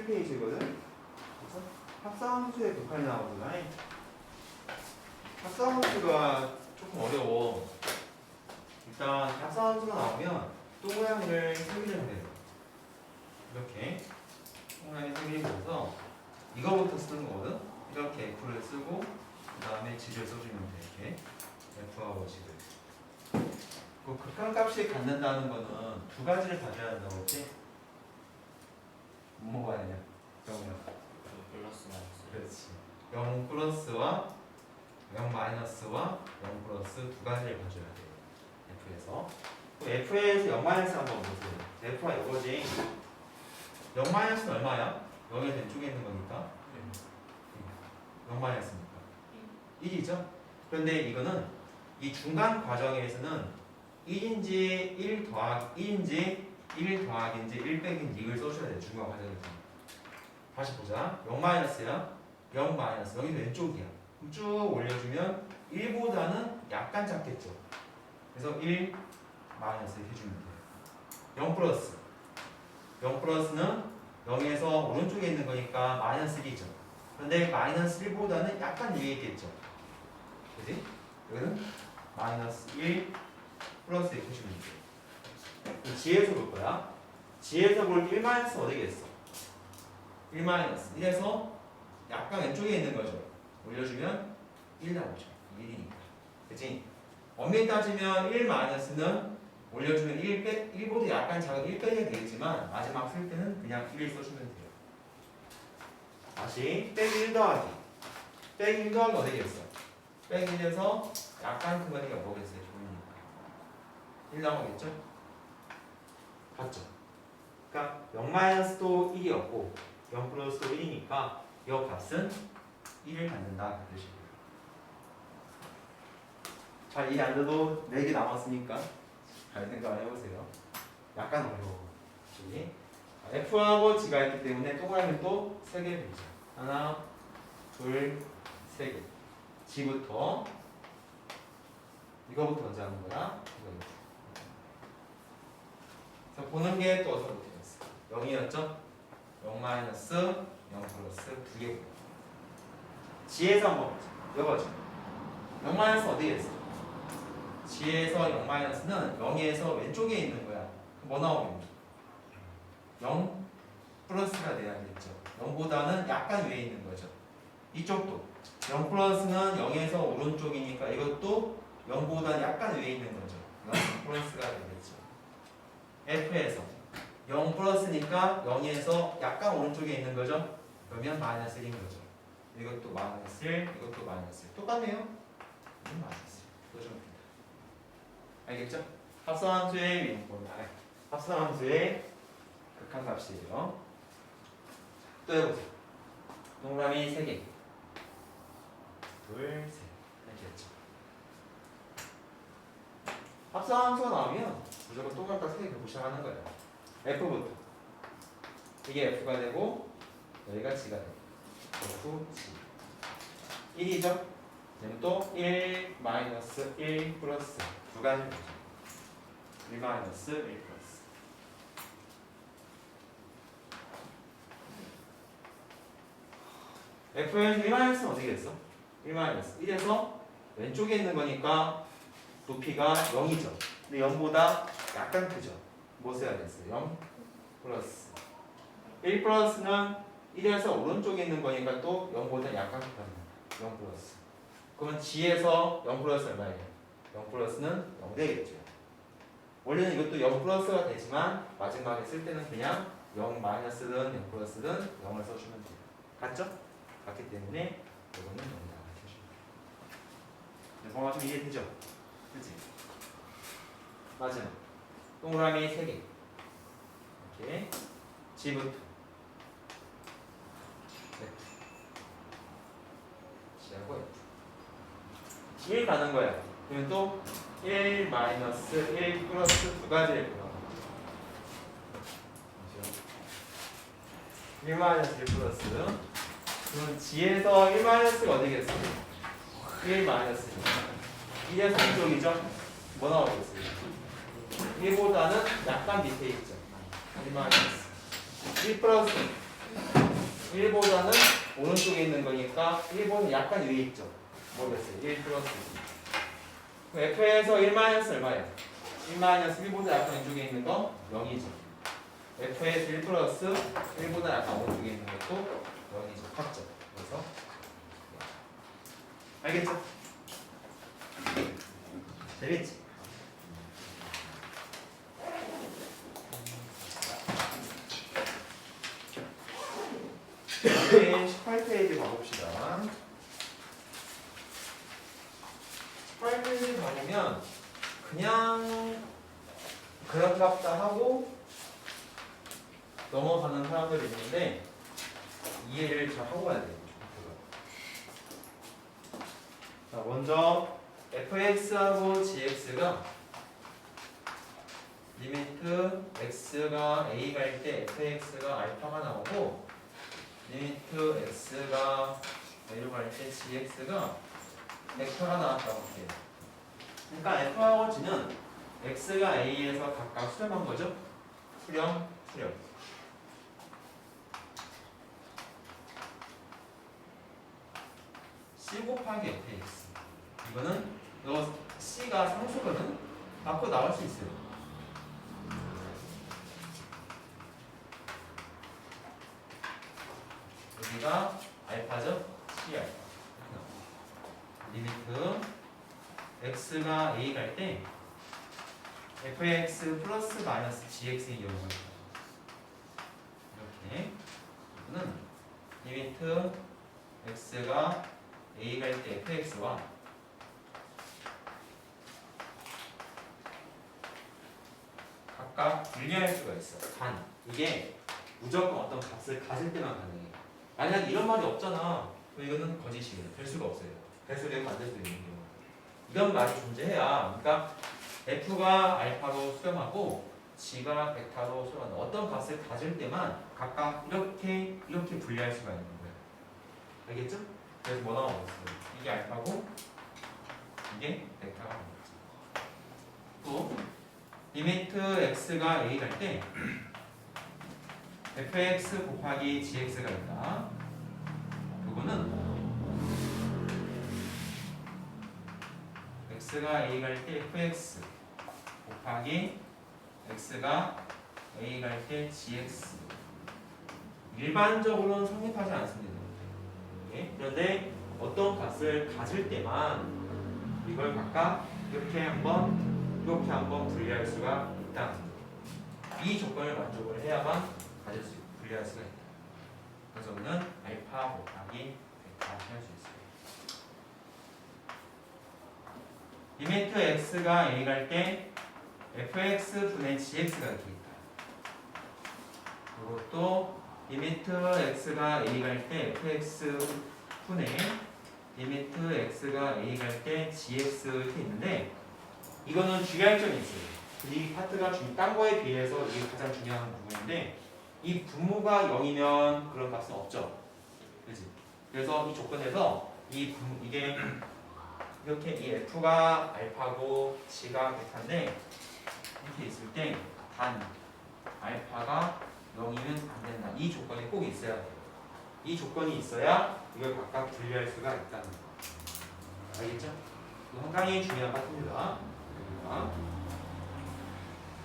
7페이지거든? 그래서 합성함수의 극한이 나오잖아. 합성함수가 조금 어려워. 일단 합성함수가 나오면 동그라미를 3개를 해요. 이렇게 동그라미 3개를 해서 이거부터 쓰는 거거든? 이렇게 F를 쓰고 그 다음에 G를 써주면 돼. 이렇게 F하고 G를. 그 극한값이 갖는다는 거는 두 가지를 가져야 한다고 했지? 뭐가 아니냐? 0이요. 플러스 마이너스. 그렇지. 0 플러스와 0 마이너스와 0 플러스 두 가지를 가져야 돼요. F에서. F에서 0 마이너스 한번 보세요. F가 이거지. 0 마이너스는 얼마야? 0의 왼쪽에 있는 거니까. 0 마이너스니까. 1이죠? 그런데 이거는 이 중간 과정에서는 1인지 1 더하기 1인지 1 더하기인지 1 빼기인지 이걸 써줘야 돼요. 중간 과정에서. 다시 보자. 0 마이너스야. 0 마이너스. 여기 왼쪽이야. 그럼 쭉 올려주면 1보다는 약간 작겠죠. 그래서 1 마이너스 이렇게 해주면 돼요. 0 플러스. 0 플러스는 0에서 오른쪽에 있는 거니까 마이너스 1이죠. 그런데 마이너스 1보다는 약간 위에 있겠죠. 그지? 여기는 마이너스 1 플러스 이렇게 해주면 돼요. G에서 볼 거야. G에서 볼 1 마이너스 어디겠어? 1 마이너스 1에서 약간 왼쪽에 있는 거죠. 올려주면 1 나오죠. 1이니까. 그치? 엄밀히 따지면 1 마이너스는 올려주면 1보다 약간 작은 1 빼야 되겠지만 마지막 쓸 때는 그냥 1 써주면 돼요. 다시 빼기 1 더하기. 빼기 1 더하기 어디겠어? 빼기 1에서 약간 큰 거니까 뭐겠어요? 좋으니까. 1 나오겠죠? 맞죠? 그러니까 0 마이너스도 1이었고 0 플러스도 1이니까 이 값은 1을 갖는다 그 뜻이에요. 잘 이해 안 돼도 4개 남았으니까 잘 생각을 해보세요. 약간 어려워. 그치? F하고 G가 있기 때문에 동그라미 또 3개 보자. 하나, 둘, 3개. G부터 이거부터 먼저 하는 거야. 이거부터. 그래서 보는 게 또 어디서 못했어? 0이었죠? 0 마이너스 0 플러스 2개. G에서 한번 보자. 이거죠. 0 마이너스 어디에 있어? G에서 0 마이너스는 0에서 왼쪽에 있는 거야. 뭐 나오겠니? 0 플러스가 돼야겠죠. 0보다는 약간 위에 있는 거죠. 이쪽도 0 플러스는 0에서 오른쪽이니까 이것도 0보다 약간 위에 있는 거죠. 0 플러스가 되겠죠. F에서 0 플러스니까 0에서 약간 오른쪽에 있는 거죠. 그러면 마이너스 1인 거죠. 이것도 마이너스 1, 이것도 마이너스 1. 똑같네요. 이건 마이너스 1. 그거죠. 알겠죠? 합성함수의 미분법. 합성함수의 극한값이에요. 또 해보세요. 동그라미 3개. 둘, 셋. 알겠죠? 합성함수가 나오면 무조건 동그라미 3개 구시하는 거예요. F부터. 이게 F가 되고 여기가 G가 되고 F, G. 1이죠? 그럼 또 1, 마이너스 1 플러스 두 가지 보죠. 1 마이너스 1 플러스. F에서 1 마이너스는 어디겠어? 1 마이너스 1에서 왼쪽에 있는 거니까 높이가 0이죠. 근데 0보다 약간 크죠. 뭐 써야겠어요? 0 플러스 1 플러스는 1에서 오른쪽에 있는 거니까 또 0보다 약간 크답니다. 0 플러스. 그러면 G에서 0 플러스 얼마예요? 0 플러스는 0 되겠죠. 원래는 이것도 0 플러스가 되지만 마지막에 쓸 때는 그냥 0 마이너스든 0 플러스든 0을 써주면 돼요. 같죠? 같기 때문에 이거는 0이다. 정말 좀 이해되죠? 그치? 마지막 동그라미 3개. 이렇게 G부터 G하고 F 1 가는 거야. 그러면 또 1 마이너스 1 플러스 두 가지를 구하는 거죠. 1 마이너스 1 플러스. 그럼 G에서 1 마이너스가 어디겠어? 1 마이너스 1에서 이쪽이죠? 뭐 나오겠어요? 1보다는 약간 밑에 있죠. 1 마이너스 1 플러스 1보다는 오른쪽에 있는 거니까 1보는 약간 위에 있죠. 모르겠어요. 1 플러스 2. f에서 1 마이너스 얼마예요? 1 마이너스 1보다 약간 왼쪽에 있는 거 0이죠. f에서 1 플러스 1보다 약간 오른쪽에 있는 것도 0이죠. 같죠. 그래서 알겠죠? 재밌지? 다음에 18페이지 가봅시다. 18페이지 가보면 그냥 그런갑다 하고 넘어가는 사람들이 있는데 이해를 잘 하고 가야 돼요. 자, 먼저 fx하고 gx가 리미트 x가 a 갈 때 fx가 알파가 나오고 리미트 x가 a로 갈 때 gx가 벡터가 나왔다고 해요. 그러니까 f하고 g는 x가 a에서 각각 수렴한 거죠. 수렴. c 곱하기 fx. 이거는 너 c가 상수거든. 밖으로 나올 수 있어요. 여기가 알파죠? c 알파. 리미트 x가 a 갈 때 fx 플러스 마이너스 gx의 경우 이렇게 이거는 리미트 x가 a 갈 때 fx와 각각 분리할 수가 있어. 단 이게 무조건 어떤 값을 가질 때만 가능해. 만약 이런 말이 없잖아. 그럼 이거는 거짓이에요. 될 수가 없어요. 될 수도 있고 안 될 수도 있는 경우. 이런 말이 존재해야. 그러니까 f가 알파로 수렴하고 g가 벡터로 수렴하는 어떤 값을 가질 때만 각각 이렇게 분리할 수가 있는 거예요. 알겠죠? 그래서 뭐 나오겠어요? 이게 알파고 이게 벡터가 나오는 거죠. 또 리미트 x가 a 갈 때 fx 곱하기 gx가 있다. 그거는 x가 a 갈 때 fx 곱하기 x가 a 갈 때 gx. 일반적으로는 성립하지 않습니다. 네? 그런데 어떤 값을 가질 때만 이걸 각각 이렇게 한번 분리할 수가 있다. 이 조건을 만족을 해야만 분리할 수가 있다. 그래서 우리는 알파 곱하기 벡터 할 수 있어요. 리미트 x가 a 갈 때 fx 분의 gx가 이렇게 있다. 그리고 또 리미트 x가 a 갈 때 fx 분의 리미트 x가 a 갈 때 gx 이렇게 있는데 이거는 주의할 점이 있어요. 이 파트가 딴 거에 비해서 이게 가장 중요한 부분인데 이 분모가 0이면 그런 값은 없죠. 그렇지? 그래서 이 조건에서 이게 이렇게 이 f가 알파고 g가 벡터인데 이렇게 있을 때 단 알파가 0이면 안 된다. 이 조건이 꼭 있어야 돼요. 이 조건이 있어야 이걸 각각 분리할 수가 있다는 거. 알겠죠? 이거 상당히 중요한 파트입니다.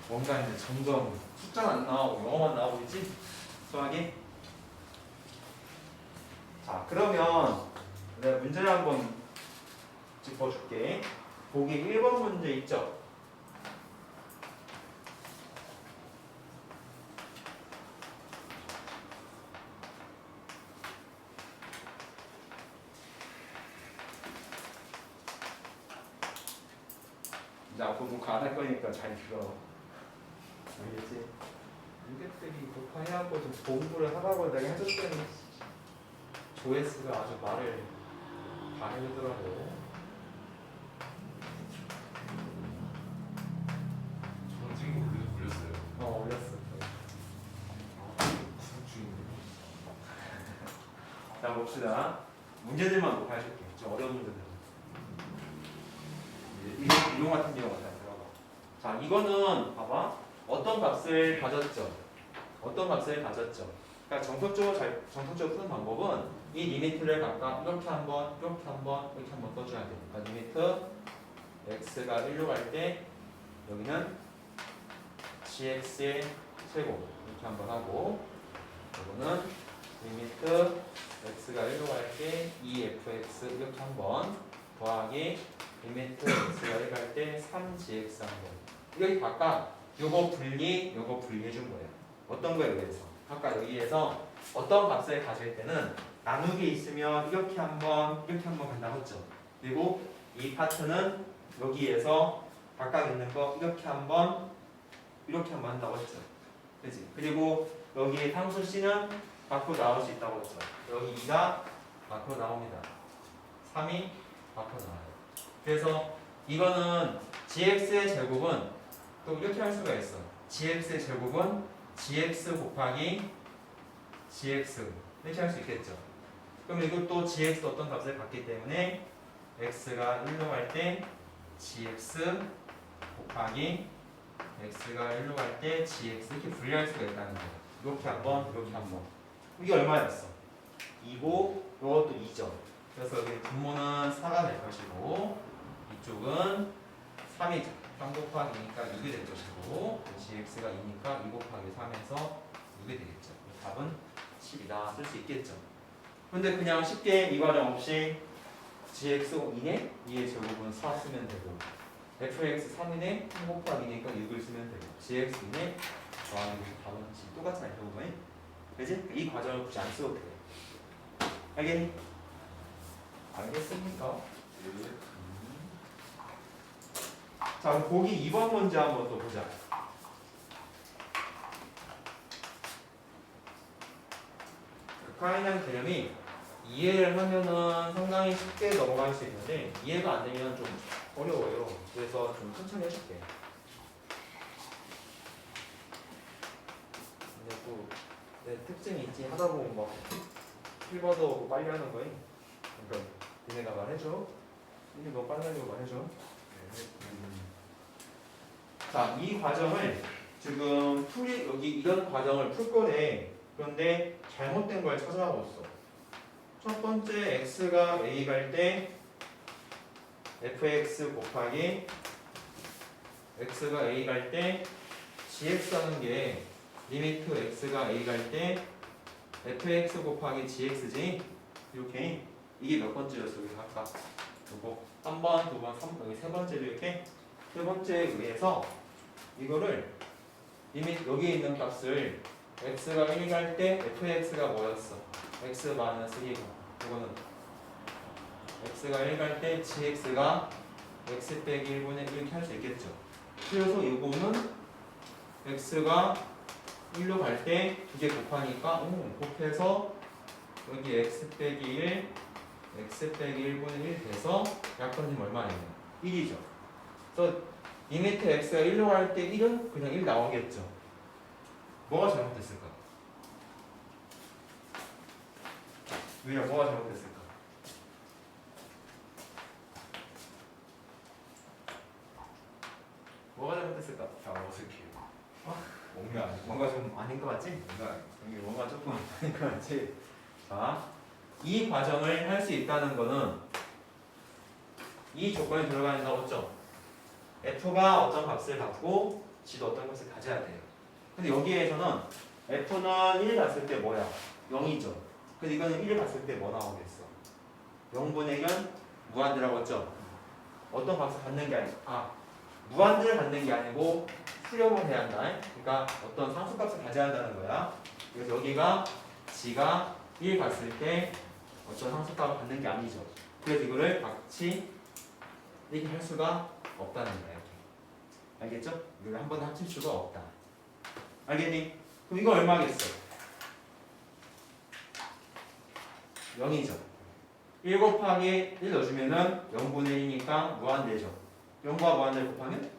뭔가 이제 점점 숫자는 안 나오고 영어만 나오고 있지? 수학이? 자, 그러면 내가 문제를 한번 짚어줄게. 보기 1번 문제 있죠? 이제 앞으로 녹화 안 할 거니까 잘 들어. 알겠지? 이것들이 녹화해갖고 좀 공부를 하라고 내가 해줬더니 조회수가 아주 말을 잘해주더라고. 저는 찍은 거 올렸어요. 올렸어. 구독 중인데. 자, 봅시다. 문제들만 녹화해줄게. 좀 어려운 문제들. 이용 같은 경우가 잘 들어가. 자, 이거는 봐봐. 어떤 값을 가졌죠? 그러니까 정석적으로 푸는 방법은 이 리미트를 각각 이렇게 한번, 이렇게 한번, 이렇게 한번 써줘야 돼. 그러니까 리미트 x가 1로 갈 때 여기는 gx의 제곱 이렇게 한번 하고, 이거는 리미트 x가 1로 갈 때 2fx 이렇게 한번 더하기 리미트 x가 1 갈 때 3gx 한번. 이렇게 각각 요거 분리 해준 거예요. 어떤 거에 의해서? 각각 여기에서 어떤 값을 가질 때는 나누기 있으면 이렇게 한번 간다고 했죠. 그리고 이 파트는 여기에서 각각 있는 거 이렇게 한번 한다고 했죠. 그치? 그리고 여기 상수 C는 밖으로 나올 수 있다고 했죠. 여기 2가 밖으로 나옵니다. 3이 밖으로 나와요. 그래서 이거는 gx의 제곱은 또 이렇게 할 수가 있어. gx의 제곱은 gx 곱하기 gx 이렇게 할 수 있겠죠. 그럼 이것도 gx도 어떤 값을 갖기 때문에 x가 1로 갈 때 gx 곱하기 x가 1로 갈 때 gx 이렇게 분리할 수가 있다는 거예요. 이렇게 한번, 이렇게 한번. 이게 얼마였어? 2고 이것도 2죠. 그래서 여기 분모는 4가 될 것이고 이쪽은 3이죠. 3 곱하기 2니까 6이 될 것이고 gx가 2니까 2 곱하기 3에서 6이 되겠죠. 답은 10이다 쓸 수 있겠죠. 근데 그냥 쉽게 이 과정 없이 gx 2네? 2의 제곱은 4 쓰면 되고 fx 3이네? 3 곱하기 2니까 6을 쓰면 되고 gx 2네? 더하기 답은 똑같잖아요. 결국은. 그지? 이 과정을 굳이 안 써도 돼요. 알겠니? 알겠습니까? 자, 그럼 보기 2번 문제 한번 또 보자. 극한에 대한 개념이 이해를 하면은 상당히 쉽게 넘어갈 수 있는데 이해가 안 되면 좀 어려워요. 그래서 좀 천천히 해줄게. 근데 또 내 특징이 있지. 하다 보면 막 필버도 빨리 하는 거임. 그러니까 니네가 말해줘. 이게 너 빨리 하려고 말해줘. 자, 이 과정을 지금 여기 이런 과정을 풀 거래. 그런데 잘못된 걸 찾아가고 있어. 첫 번째 x가 a 갈 때 fx 곱하기 x가 a 갈 때 gx 하는 게 리미트 x가 a 갈 때 fx 곱하기 gx지. 이렇게 이게 몇 번째였어? 여기 각각 요거 한 번, 두 번, 여기 세 번째로 이렇게 세 번째에 의해서 이거를 리미트 여기에 있는 값을 x가 1 갈 때 fx가 뭐였어? x 마이너스 2고 이거는 x가 1 갈 때 gx가 x 빼기 1분의 1 이렇게 할 수 있겠죠. 그래서 이거는 x가 1로 갈 때 두 개 곱하니까 곱해서 여기 x 빼기 1 x 빼기 1분의 1 돼서 약분이 얼마예요? 1이죠. 그래서 리미트 x가 1로 갈 때 1은 그냥 1 나오겠죠. 뭐가 잘못됐을까? 왜냐? 뭐가 잘못됐을까? 뭐가 잘못됐을까? 다 어색해요. 뭔가 좀 아닌 것 같지? 뭔가 조금 아닌 것 같지? 자, 이 과정을 할 수 있다는 거는 이 조건이 들어가 있다고 했죠? f가 어떤 값을 갖고 g도 어떤 값을 가져야 돼요. 근데 여기에서는 f는 1 갔을 때 뭐야? 0이죠. 근데 이거는 1 갔을 때 뭐 나오겠어? 0분의 1은 무한대라고 했죠? 어떤 값을 갖는 게 무한대를 갖는 게 아니고 수렴을 해야 한다. 그러니까 어떤 상수값을 가져야 한다는 거야. 그래서 여기가 g가 1 갔을 때 어떤 상수값을 갖는 게 아니죠. 그래서 이거를 같이 이렇게 할 수가 없다는 거야. 이렇게. 알겠죠? 이걸 한 번에 합칠 수가 없다. 알겠니? 그럼 이거 얼마겠어? 0이죠. 1 곱하기 1 넣어주면은 0분의 1이니까 무한대죠. 0과 무한대를 곱하면 0대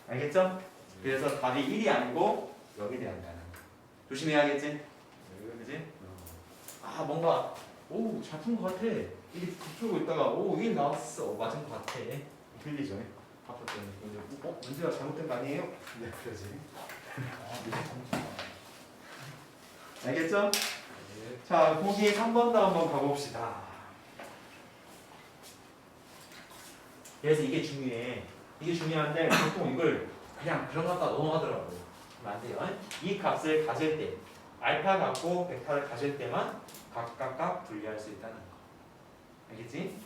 알겠죠? 그래서 답이 1이 아니고 0이 돼야 한다는 거. 조심해야겠지? 그지? 뭔가 잘 푼 것 같아. 1이 풀고 있다가 1 나왔어. 맞은 것 같아. 틀리죠? 아팠더니 문제가 잘못된 거 아니에요? 네, 그러지. 알겠죠? 자, 보기 3번도 한번 가봅시다. 그래서 이게 중요해. 이게 중요한데 보통 이걸 그냥 그런 거 갖다 넘어가더라고요. 그러면 안 돼요. 이 값을 가질 때, 알파 갖고 베타를 가질 때만 각각 분리할 수 있다는 거. 알겠지?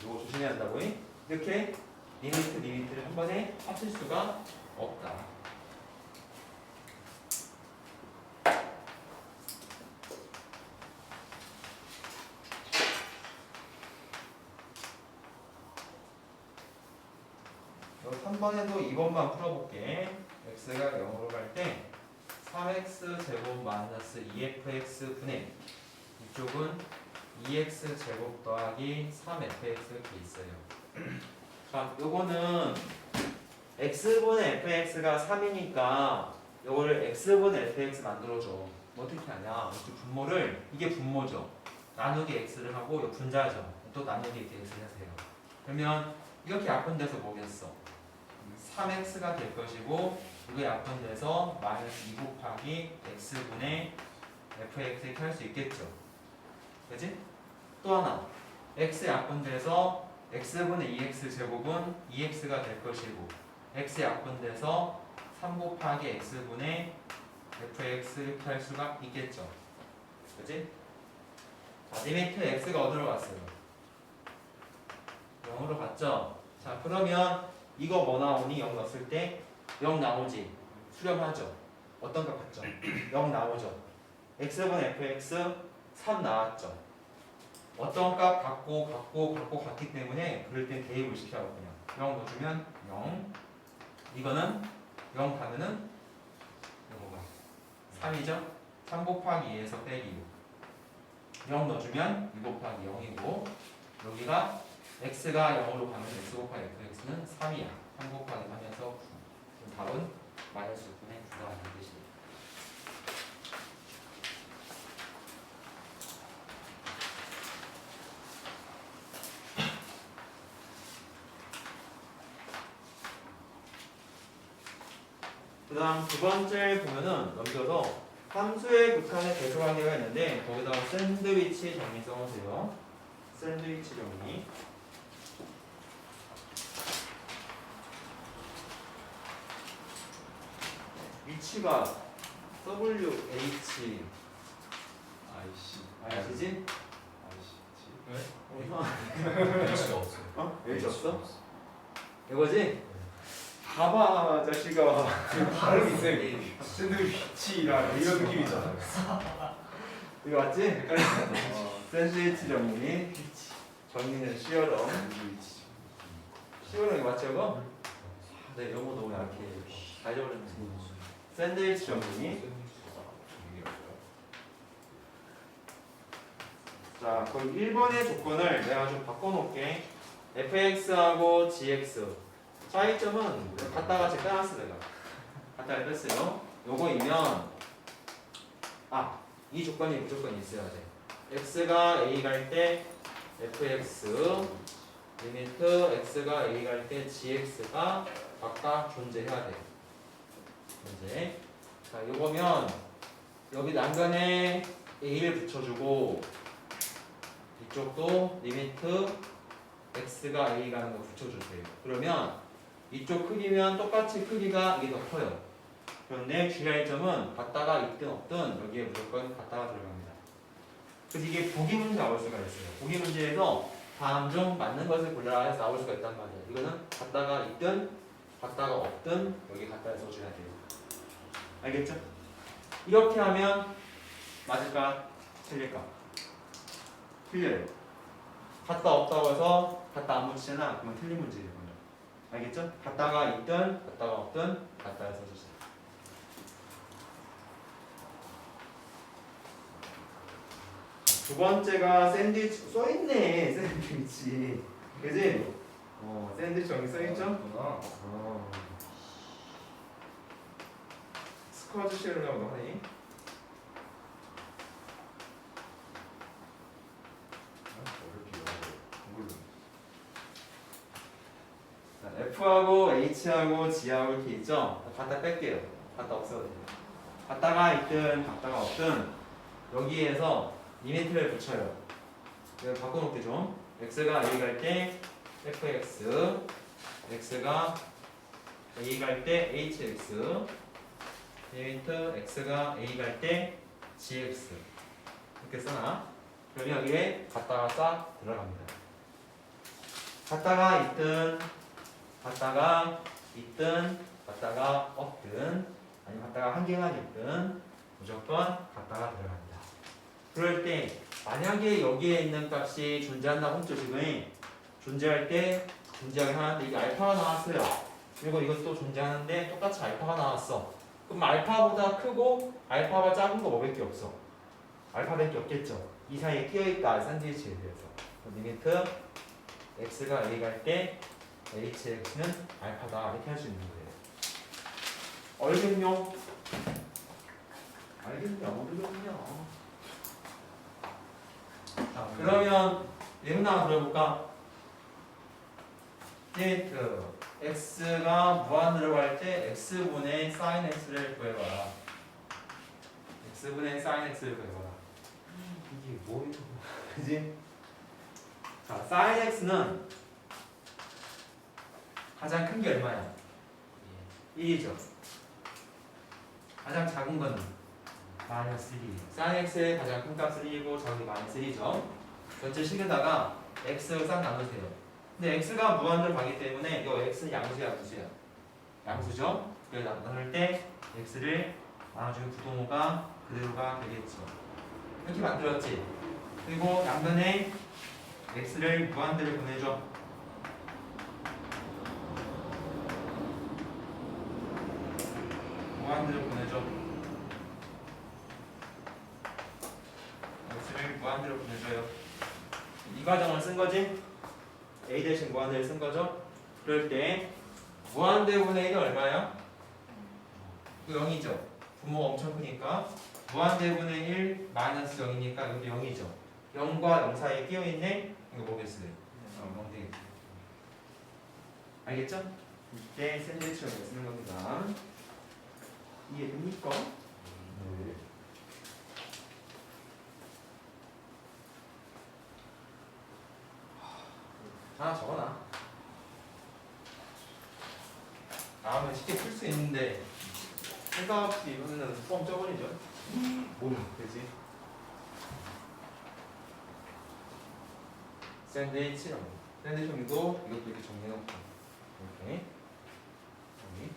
이거 조심해야 한다고. 이렇게 리미트를 한 번에 합칠 수가 없다. 여기 3번에도 2번만 풀어볼게. x가 0으로 갈 때 3x 제곱 마이너스 2fx 분의 이쪽은 2x 제곱 더하기 3fx 이렇게 있어요. 자, 요거는 x분의 fx가 3이니까 요거를 x분의 fx 만들어줘. 뭐 어떻게 하냐? 이 분모를, 이게 분모죠. 나누기 x를 하고 요 분자죠. 또 나누기 x를 하세요. 그러면 이렇게 약분돼서 뭐겠어? 3x가 될 것이고 이거 약분돼서 마이너스 2 곱하기 x분의 fx 이렇게 할 수 있겠죠. 그지? 또 하나 x 약분돼서 x분의 2x 제곱은 2x가 될 것이고 x 약분돼서 3 곱하기 x분의 fx 이렇게 할 수가 있겠죠. 그지? 자, 리미트 x가 어디로 갔어요? 0으로 갔죠? 자, 그러면 이거 뭐 나오니? 0 넣었을 때 0 나오지. 수렴하죠. 어떤 값 같죠? 0 나오죠. x분의 fx 3 나왔죠. 어떤 값 갖고 같기 때문에 그럴 땐 대입을 시켜요. 그냥 0 넣어주면 0. 이거는 0 가면은 이거가 3이죠. 3 곱하기 2에서 빼기 0 넣어주면 2 곱하기 0이고 여기가 x가 0으로 가면 x 곱하기 fx는 3이야. 3 곱하기 하면서 9. 답은 마이너스 9분의 9가 하는 뜻이에요. 그 다음 두 번째 보면은 넘겨서 함수의 극한의 배수관계가 있는데 거기다가 샌드위치 정리 써보세요. 샌드위치 정리. 위치가 WH 아이시지? 왜? H가 없어요. 어? H 없어? 이거지? 봐봐 자식아. 발음이 세. 샌드위치랑 이런 느낌이잖아요. 이거 맞지? 샌드위치 정리. 정리는 시어럼. 시어럼이 맞죠 이거? 네 영어 너무 약해. 다 잊어버렸네. 샌드위치 정리. 자, 그럼 1번의 조건을 내가 좀 바꿔놓을게. fx하고 gx 차이점은 갖다 같이 빼놨어 내가. 갖다 뺐어요. 요거이면 이 조건이 무조건 있어야 돼. x가 a 갈 때 fx 리미트 x가 a 갈 때 gx가 각각 존재해야 돼. 존재. 자, 요거면 여기 난간에 a를 붙여주고 이쪽도 리미트 x가 a 가는 거 붙여주세요. 그러면 이쪽 크기면 똑같이 크기가 이게 더 커요. 그런데 주의할 점은 같다가 있든 없든 여기에 무조건 같다가 들어갑니다. 그래서 이게 보기 문제 나올 수가 있어요. 보기 문제에서 다음 중 맞는 것을 골라라 해서 나올 수가 있단 말이에요. 이거는 같다가 있든 같다가 없든 여기 갖다 써줘야 돼요. 알겠죠? 이렇게 하면 맞을까? 틀릴까? 틀려요. 같다 없다고 해서 같다 안 붙이잖아. 그러면 틀린 문제예요. 알겠죠? 같다가 있든 같다가 없든 같다 해서 써주세요. 두 번째가 샌드위치 써있네. 샌드위치 그지? 샌드위치 여기 써있죠? 스쿼트 쉐르라고 너 하니? F하고 H하고 G하고 이렇게 있죠? 갖다 뺄게요. 갖다 없애도 돼요. 갖다가 있든 갖다가 없든 여기에서 리미트를 붙여요. 이걸 바꿔놓게 좀. x가 a 갈 때 fx, x가 a 갈 때 hx, 리미트 x가 a 갈 때 gx 이렇게 써놔. 그러면 여기에 갖다가 싹 들어갑니다. 갖다가 있든 갖다가 없든 아니면 갖다가 한 개만 있든 무조건 갖다가 들어갑니다. 그럴 때 만약에 여기에 있는 값이 존재한다고 했죠. 지금 존재할 때 존재하긴 하는데 이게 알파가 나왔어요. 그리고 이것도 존재하는데 똑같이 알파가 나왔어. 그럼 알파보다 크고 알파가 작은 거 뭐밖에 없어? 알파밖에 없겠죠. 이 사이에 끼어있다. 샌드위치에 대해서 리미트 x가 a 갈 때 hx는 알파다 이렇게 할 수 있는 거예요. 알겠냐? 알겠냐? 모르겠냐? 자, 그러면 예문 하나 들어볼까? 리미트 x가 무한으로 갈 때 x분의 sin x를 구해봐라. x분의 sin x를 구해봐라. 이게 뭐예요? 그지? 자, sin x는 가장 큰 게 얼마야? 1이죠. 가장 작은 건 마이너스 1이에요. sin x의 가장 큰 값은 1이고 작은 게 마이너스 1이죠. 전체 식에다가 x를 싹 나누세요. 근데 x가 무한대로 가기 때문에 이거 x는 양수야, 무수야? 양수죠? 그래서 나눌 때 x를 나눠주면 부동호가 그대로가 되겠죠. 이렇게 만들었지? 그리고 양변에 x를 무한대로 보내줘. 무한대로 보내줘. x를 무한대로 보내줘요. 이 과정을 쓴 거지? a 대신 무한대를 쓴 거죠? 그럴 때 무한대분의 1은 얼마야? 0이죠. 분모가 엄청 크니까 무한대분의 1 마이너스 0이니까 여기 0이죠. 0과 0 사이에 끼어있네? 이거 뭐겠어요? 0 되겠죠. 알겠죠? 이때 샌드위치를 쓰는 겁니다. 이해됩니까? 네. 하나 적어놔. 다음은 쉽게 풀 수 있는데 생각 없이 이거는 뻥 쪄버리죠. 뭐야, 그지? 샌드위치라고. 샌드위치도 이것도 이렇게 정리해놓고 이렇게 여기.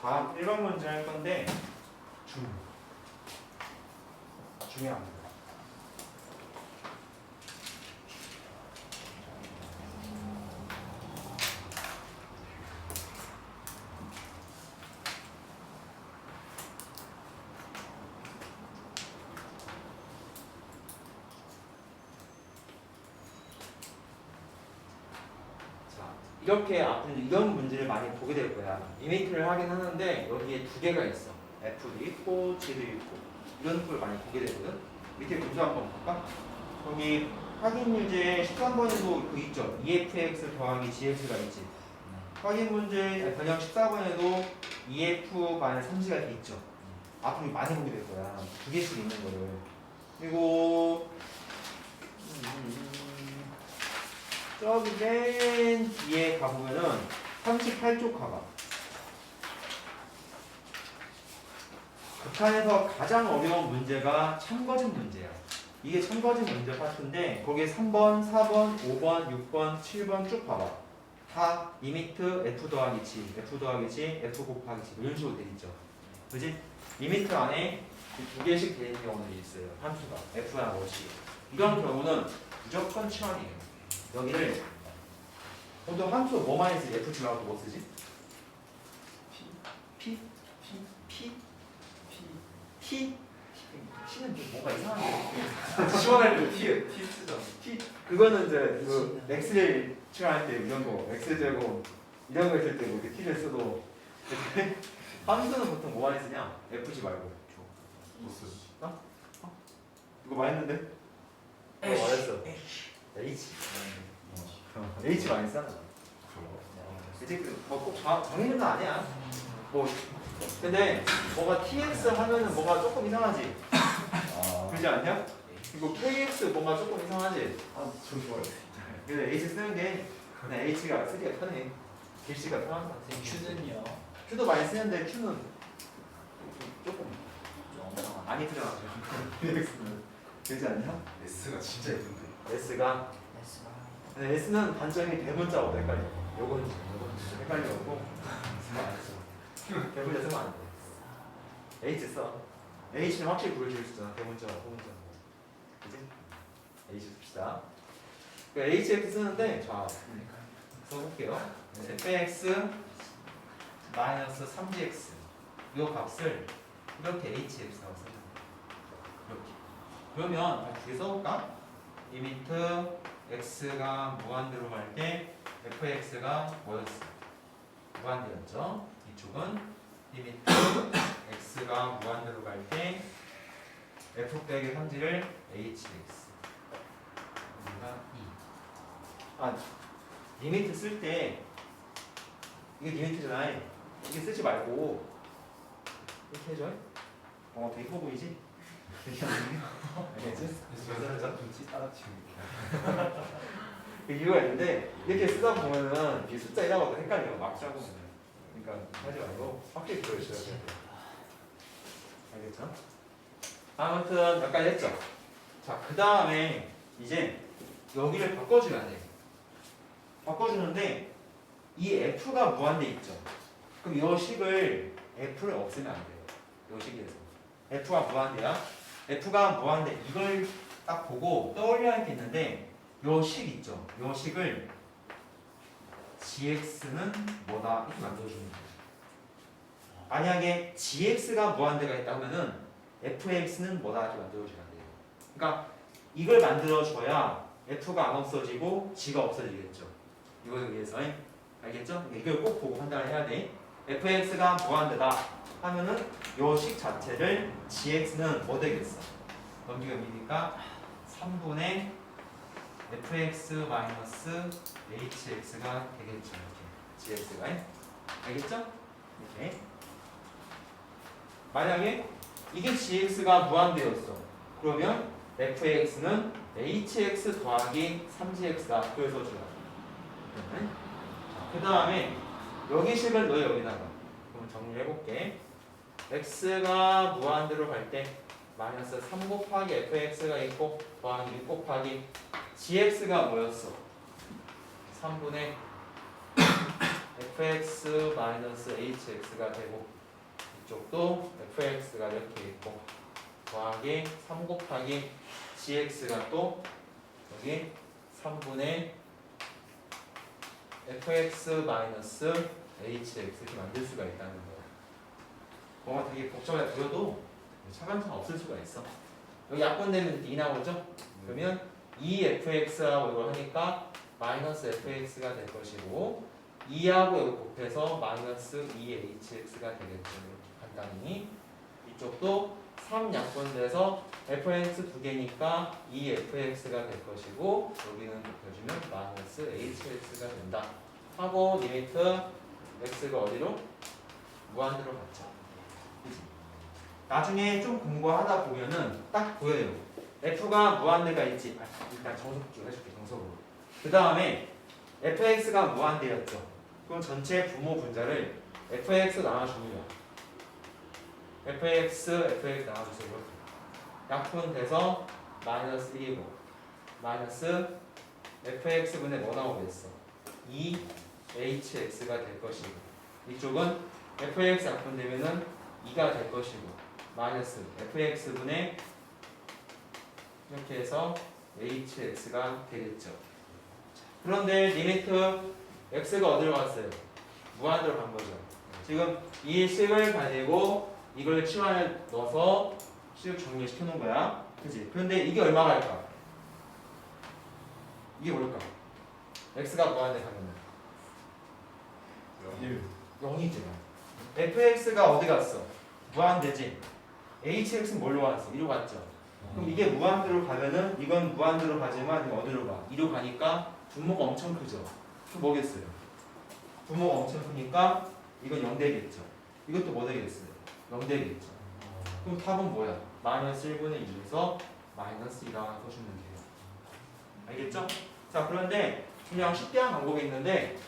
다음 1번 문제 할 건데 중요합니다. 이렇게 앞으로 이런 문제를 많이 보게 될 거야. 이미트를 하긴 하는데 여기에 두 개가 있어. F도 있고 G도 있고 이런 걸 많이 보게 되거든. 밑에 문제 한번 볼까? 여기 확인 문제 13번에도 그 있죠. EFX 더하기 GX가 있지. 확인 문제 번역 14번에도 EF 반에 3G가 이렇게 있죠. 앞으로 많이 보게 될 거야. 두 개씩 있는 거를. 그리고 저기 맨 뒤에 가보면은 38쪽 가봐. 북한에서 가장 어려운 문제가 참거짓 문제야. 이게 참거짓 문제 파트인데 거기에 3번, 4번, 5번, 6번, 7번 쭉 봐봐. 다 리미트 F 더하기 G, F 더하기 G, F 곱하기 G 이런 식으로 돼 있죠. 그지? 리미트 안에 두 개씩 돼 있는 경우들이 있어요. 함수가 F랑 G. 이런 경우는 무조건 치환이에요. 여기를 보통 함수 뭐 많이 쓰지? F 지나고 뭐 쓰지? P? T는 좀 뭔가 이상한데. 시원할 때 T 쓰잖아. T 그거는 이제 그 엑셀 칠할 때 이런 거 엑셀 제곱 이런 거 했을 때 뭐 T를 써도 함수는 보통 뭐 많이 쓰냐? FG 말고. 무슨? 이거 많이 했는데? 말했어. H. H 많이 쓰잖아. 이제 뭐꼭 정해는 건 아니야. 뭐 근데 뭐가 TX 하면은 뭐가 조금 이상하지. 그러지 않냐? 이거 KX 뭔가 조금 이상하지. 저 좋아요. 근데 H 쓰는 게 그냥 H가 쓰기가 편해. 글씨가 편한 것 같아. Q는요. Q도 많이 쓰는데 Q는 조금 좀 많이 들어가죠. X는 되지 않냐? S가 진짜 예쁜데. S가 근데 S는 단점이 대문자하고 헷갈려. 요건 헷갈려고 쓰면 안 써. 대문자 쓰면 안 돼. H 써. H는 확실히 보여줄 수 있잖아. 대문자와 소문자. 그지? H 씁시다. HX 쓰는데 자 써볼게요. fx 마이너스 3gx 이 값을 이렇게 hx라고 써요. 이렇게. 그러면 두 개 써볼까? 리미트 x가 무한대로 갈 때 fx가 뭐였어? 무한대였죠. 이쪽은 리미트 x가 무한대로 갈 때 f 빼기 3g를 hx 여기가 2. 리미트 쓸 때 이게 리미트잖아. 이게 쓰지 말고 이렇게 해줘. 되게 커 보이지? 알겠지? 살짝 좀 따라치는 그 이유가 있는데 이렇게 쓰다 보면은 이 숫자 1하고도 헷갈려. 막 짜고. 그러니까 하지 말고 확실히 보여줘야 돼. 알겠죠? 아무튼 몇 가지 했죠? 자, 그 다음에 이제 여기를 바꿔줘야 돼. 바꿔주는데 이 F가 무한대 있죠? 그럼 이 식을 F를 없애면 안 돼요. 이 식에서 F가 무한대야. F가 무한대 이걸 딱 보고 떠올려야 할 게 있는데 이 식 있죠? 이 식을 GX는 뭐다 이렇게 만들어주는 거예요. 만약에 GX가 무한대가 있다면은 FX는 뭐다 이렇게 만들어줘야 돼요. 그러니까 이걸 만들어줘야 F가 안 없어지고 G가 없어지겠죠. 이거에 의해서 알겠죠? 이걸 꼭 보고 판단을 해야 돼. fx가 무한대다 하면은 요 식 자체를 gx는 뭐 되겠어? 넘기가 미니까 3분의 fx 마이너스 hx가 되겠죠. 이렇게 gx가 알겠죠? 이렇게 만약에 이게 gx가 무한대였어. 그러면 fx는 hx 더하기 3gx다. 그래서 줘요. 그 다음에 여기 식을 넣어 여기다가 그럼 정리해볼게. x가 무한대로 갈 때 마이너스 3 곱하기 fx가 있고 더하기 6 곱하기 gx가 뭐였어? 3분의 fx 마이너스 hx가 되고 이쪽도 fx가 이렇게 있고 더하기 3 곱하기 gx가 또 여기 3분의 fx 마이너스 hx 이렇게 만들 수가 있다는 거예요. 뭔가 되게 복잡해 보여도 차감차가 없을 수가 있어. 여기 약분되면 d 나오죠? 그러면 2fx하고 이걸 하니까 마이너스 fx가 될 것이고 2하고 여기 곱해서 마이너스 2hx가 되겠죠. 이렇게 간단히 이쪽도 3 약분돼서 fx 두 개니까 2fx가 될 것이고 여기는 곱해주면 마이너스 hx가 된다. 하고 리미트 x가 어디로? 무한대로 갔죠. 그치? 나중에 좀 공부하다 보면은 딱 보여요. f가 무한대가 있지. 일단 정석 좀 해줄게. 정석으로. 그 다음에 fx가 무한대였죠. 그럼 전체 분모 분자를 fx 나눠주면 fx 나와주세요. 약분돼서 마이너스 1이고 마이너스 fx분의 뭐 나오겠어? 2hx가 될 것이고 이쪽은 fx 약분되면은 2가 될 것이고 마이너스 fx분의 이렇게 해서 hx가 되겠죠. 그런데 리미트 x가 어디로 갔어요? 무한대로 간 거죠. 지금 이 식을 가지고 이걸 치 안에 넣어서 식 정리시켜 놓은 거야. 그치? 그런데 이게 얼마가 할까? 이게 뭘까? x가 무한대 가면은 1. 0이지. fx가 어디 갔어? 무한대지. hx는 뭘로 갔어? 2로 갔죠. 그럼 이게 무한대로 가면은 이건 무한대로 가지만 이건 어디로 가? 2로 가니까 분모가 엄청 크죠. 그럼 뭐겠어요? 분모가 엄청 크니까 이건 0 되겠죠. 이것도 뭐 되겠어요? 0 되겠죠. 그럼 답은 뭐야? 마이너스 1분의 2에서 마이너스 2가 써주면 돼요. 알겠죠? 자, 그런데 그냥 쉽게 한 방법이 있는데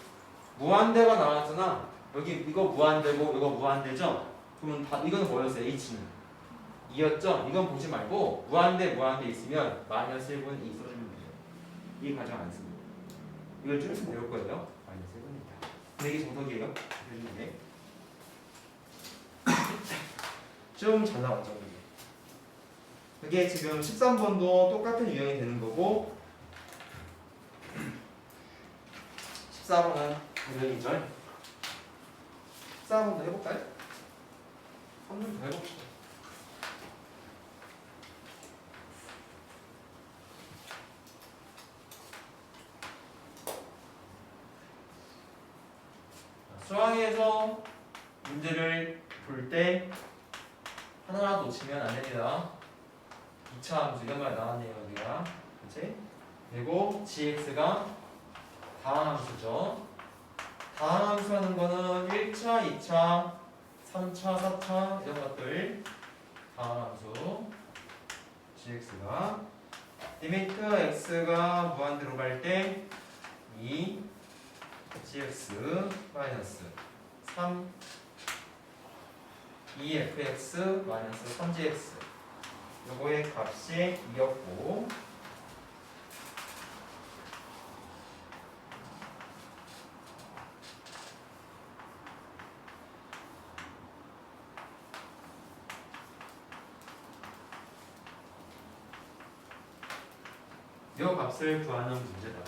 무한대가 나왔잖아. 여기 이거 무한대고 이거 무한대죠? 그러면 이거는 뭐였어요? h는 2였죠? 이건 보지 말고 무한대 있으면 마이너스 1분의 2 써주면 돼요. 이 과정 안 씁니다. 이걸 줄여서 배울 거예요. 마이너스 1분입니다. 근데 이게 정석이에요. 해주는 게. 좀 잘 나오죠. 이게 지금 13번도 똑같은 유형이 되는 거고 14번은 당연이죠. 14번도 해볼까요? 3번 더 해봅시다. 수학에서 문제를 볼 때 하나 놓치면 안 됩니다. 2차 함수 이런 말 나왔네요. 여기가 그치? 그리고 gx가 다항함수죠. 다항함수 하는 거는 1차, 2차, 3차, 4차 이런 것들 다항함수 gx가 리미트 x가 무한대로 갈 때 2 gx 마이너스 3 2fx 마이너스 3gx 요거의 값이 2였고 요 값을 구하는 문제다.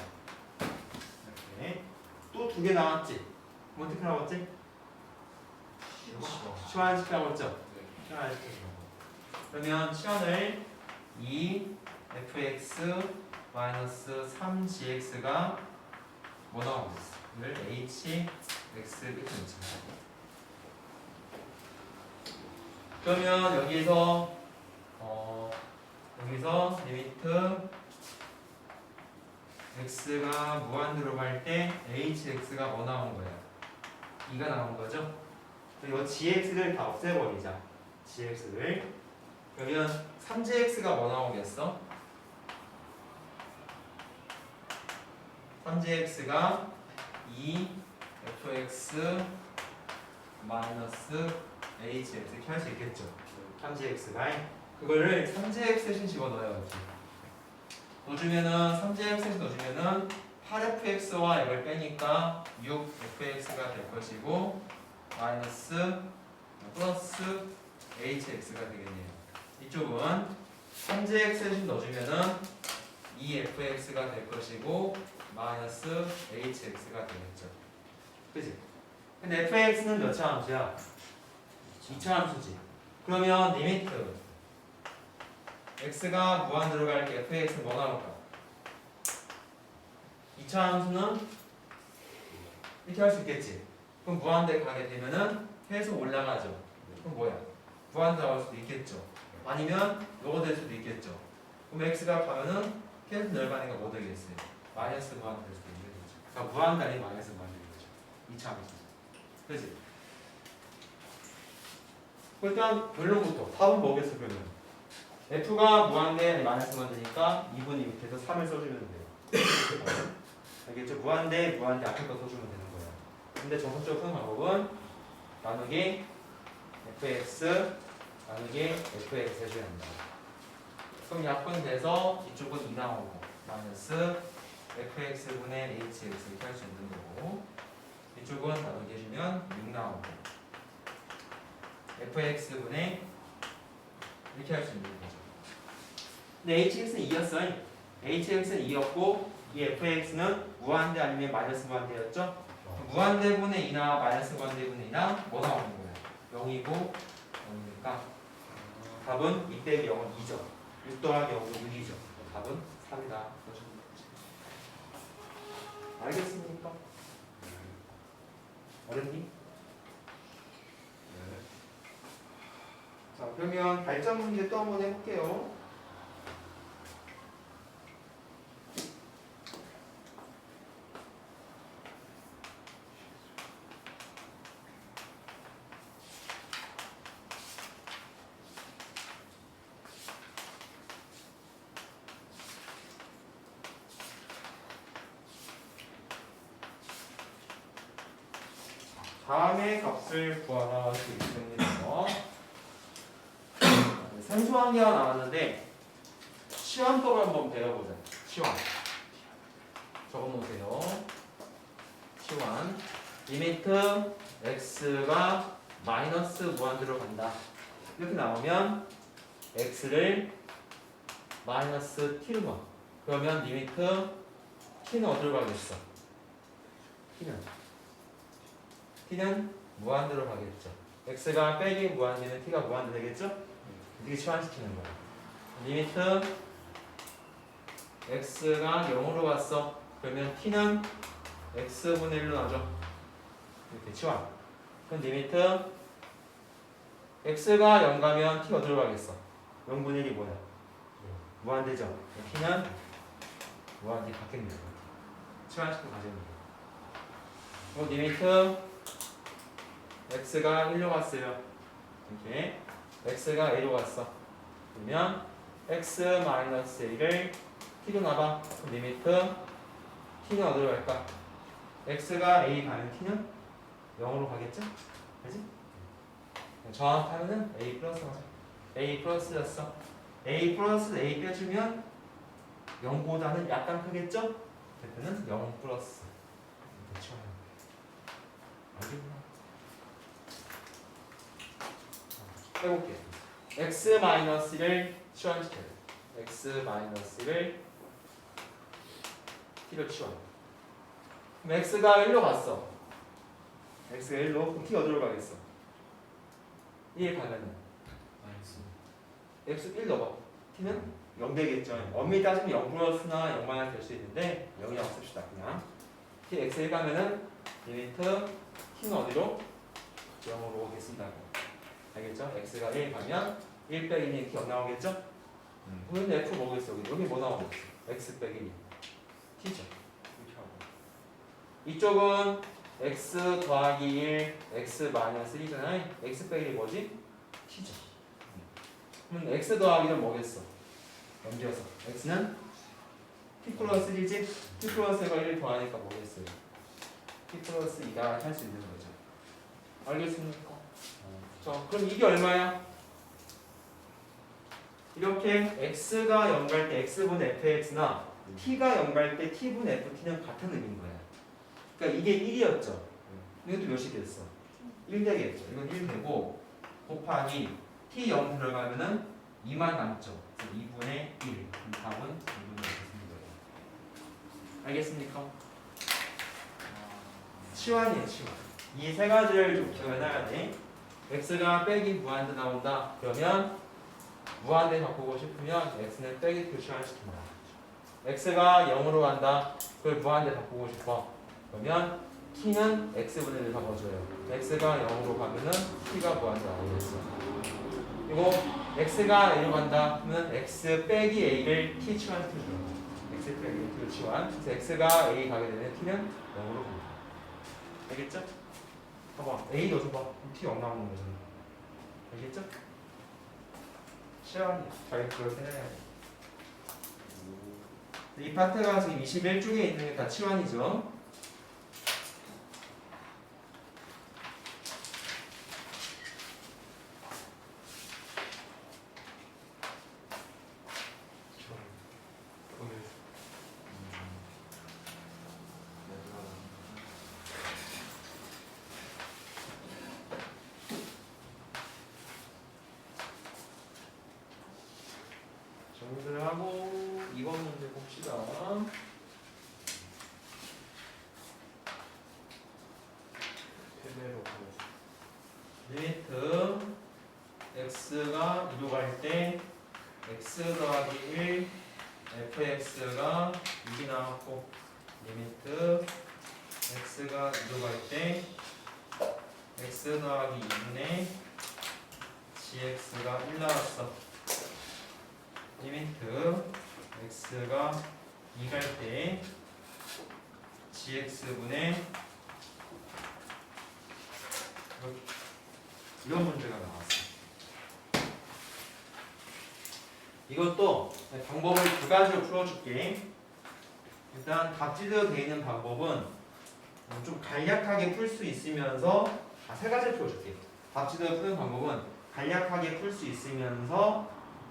이렇게 또 두 개 나왔지? 그럼 어떻게 나왔지? 치환시키라고 했죠? 치환시키라고. 그러면 치환을 2fx 마이너스 3gx가 뭐 나오겠어? 를 hx 이렇게 놓칩니다. 그러면 여기서 리미트 x가 무한대로 갈 때 hx가 뭐 나온 거야? 2가 나온 거죠? 그리고 gx를 다 없애버리자. gx를. 그러면 3gx가 뭐 나오겠어? 3gx가 2fx 마이너스 hx 이렇게 할 수 있겠죠? 3gx가 그거를 3gx 대신 집어넣어요. 넣어주면은 3gx 넣어주면은 8fx와 이걸 빼니까 6fx가 될 것이고 마이너스 플러스 hx가 되겠네요. 이쪽은 3gx 대신 넣어주면은 2fx가 될 것이고 마이너스 hx가 되겠죠. 그치? 근데 fx는 몇 차 함수야? 2차 함수지. 그러면 리미트 x가 무한대로 갈 때 fx는 뭐 나올까? 2차 함수는 이렇게 할 수 있겠지. 그럼 무한대 가게 되면은 계속 올라가죠. 그럼 뭐야? 무한대 나올 수도 있겠죠. 아니면 요거 될 수도 있겠죠. 그럼 x가 가면은 계속 내려가니까 뭐 되겠어요? 마이너스 무한대 될 수도 있는 거죠. 그러니까 무한대 아닌 마이너스 무한대 되는 거죠. 2차 함수. 그렇지? 일단 결론부터 답은 뭐겠어 그러면? f가 무한대 아닌 마이너스 무한대니까 2분의 밑에서 3을 써주면 돼요. 알겠죠? 무한대 앞에 거 써주면 되는 거예요. 근데 정석적으로 푸는 방법은 나누기 fx 나누기 fx 해줘야 한다. 그럼 약분돼서 이쪽은 2 나오고 마이너스 fx분의 hx 이렇게 할 수 있는 거고 이쪽은 나누기 해주면 6 나오고 fx분의 이렇게 할 수 있는 거죠. 근데 hx는 2였어요. hx는 2였고 이 fx는 무한대 아니면 마이너스 무한대였죠? 무한대분의 2나 마이너스 무한대분의 2나 뭐 나오는 거예요? 0이고 0이니까 답은 2 빼기 0은 2죠. 6 더하기 0은 6이죠. 답은 3이다. 알겠습니까? 어렵니? 네. 자, 그러면 발전 문제 또 한번 해볼게요. 다음의 값을 구하라 할 수 있습니다. 생소한 게 하나 나왔는데 치환법을 한번 배워보자. 치환. 적어놓으세요. 치환. 리미트 x가 마이너스 무한대로 간다. 이렇게 나오면 x를 마이너스 t로 놔. 그러면 리미트 t는 어디로 가겠어? t는 무한대로 가겠죠. x가 빼기 무한대면 t가 무한대 되겠죠? 이렇게 치환시키는 거야. 리미트 x가 0으로 갔어. 그러면 t는 x분의 1로 나죠. 이렇게 치환. 그럼 리미트 x가 0 가면 t 어디로 가겠어? 0분의 1이 뭐야? 무한대죠. t는 무한대 같겠네요. 치환시키고 가져옵니다. 그리고 리미트 x가 1로 갔어요. 이렇게 x가 a로 갔어. 그러면 x-a를 t로 놔봐. 그럼 리미트 t는 어디로 갈까? x가 a 가면 t는 0으로 가겠죠? 그지? 정확하면은 a 플러스 가자. a 플러스였어. a 플러스 a 빼주면 0보다는 약간 크겠죠? 그때는 0 플러스. 이렇게 치워요. 알겠나? 해볼게요. x-1을 치환시켜요. x-1을 t로 치환. 그럼 x가 1로 갔어. x가 1로. 그럼 t 어디로 가겠어? 1 가면은 x 1 넣어봐. t는 0 되겠죠. 엄밀히 따지면 0 플러스나 0 마이너스 될 수 있는데 0이 없읍시다. 그냥 t x 1 가면은 리미트 t는 어디로? 0으로 오겠습니다. 알겠죠? x가 1 가면 1 빼기 2는 t 0 나오겠죠? 그럼 f 뭐겠어? 여기 뭐 나오겠어? x 빼기 2 t죠. 이렇게 하고 이쪽은 x 더하기 1 x 마이너스 1이잖아요. x 빼기 1 뭐지? t죠. 그럼 x 더하기는 뭐겠어? 넘겨서 x는 t 플러스 1이지? t 플러스 1과 1 더하니까 뭐겠어요? t 플러스 2가 할 수 있는 거죠. 알겠습니까? 자, 그럼 이게 얼마야? 이렇게 x가 0 갈 때 x분의 fx나 t가 0 갈 때 t분의 ft는 같은 의미인 거야. 그러니까 이게 1이었죠. 이것도 몇이 됐어? 1 되겠죠. 이건 1 되고 곱하기 t 0 들어가면은 2만 남죠. 그래서 2분의 1. 답은 2분의 1 되는 거예요. 알겠습니까? 치환이에요, 치환. 이 세 가지를 좀 기억해놔야 돼. x가 빼기 무한대 나온다. 그러면 무한대 바꾸고 싶으면 x는 빼기 교치환시킨다. x가 0으로 간다. 그걸 무한대 바꾸고 싶어. 그러면 t는 x분의 1 바꿔줘요. x가 0으로 가면은 t가 무한대 나오겠어. 그리고 x가 a로 간다. 그러면 x 빼기 a를 t 치환시켜줘요. x 빼기 a t로 치환. 그래서 x가 a 가게 되면 t는 0으로 간다. 알겠죠? 봐봐. a 넣어줘봐. 그럼 t 0 나오는 거잖아. 알겠죠? 시험이 자기 그걸 해야 돼. 이 파트가 지금 21쪽에 있는 게 다 치환이죠. 리미트 x가 2로 갈 때 x 더하기 1 fx가 6이 나왔고 리미트 x가 2로 갈 때 x 더하기 2분의 gx가 1 나왔어. 리미트 x가 2 갈 때 gx분의 이런 문제가 나왔어. 이것도 방법을 두 가지로 풀어줄게. 일단 답지대로 되어 있는 방법은 좀 간략하게 풀 수 있으면서 세 가지를 풀어줄게. 답지대로 푸는 방법은 간략하게 풀 수 있으면서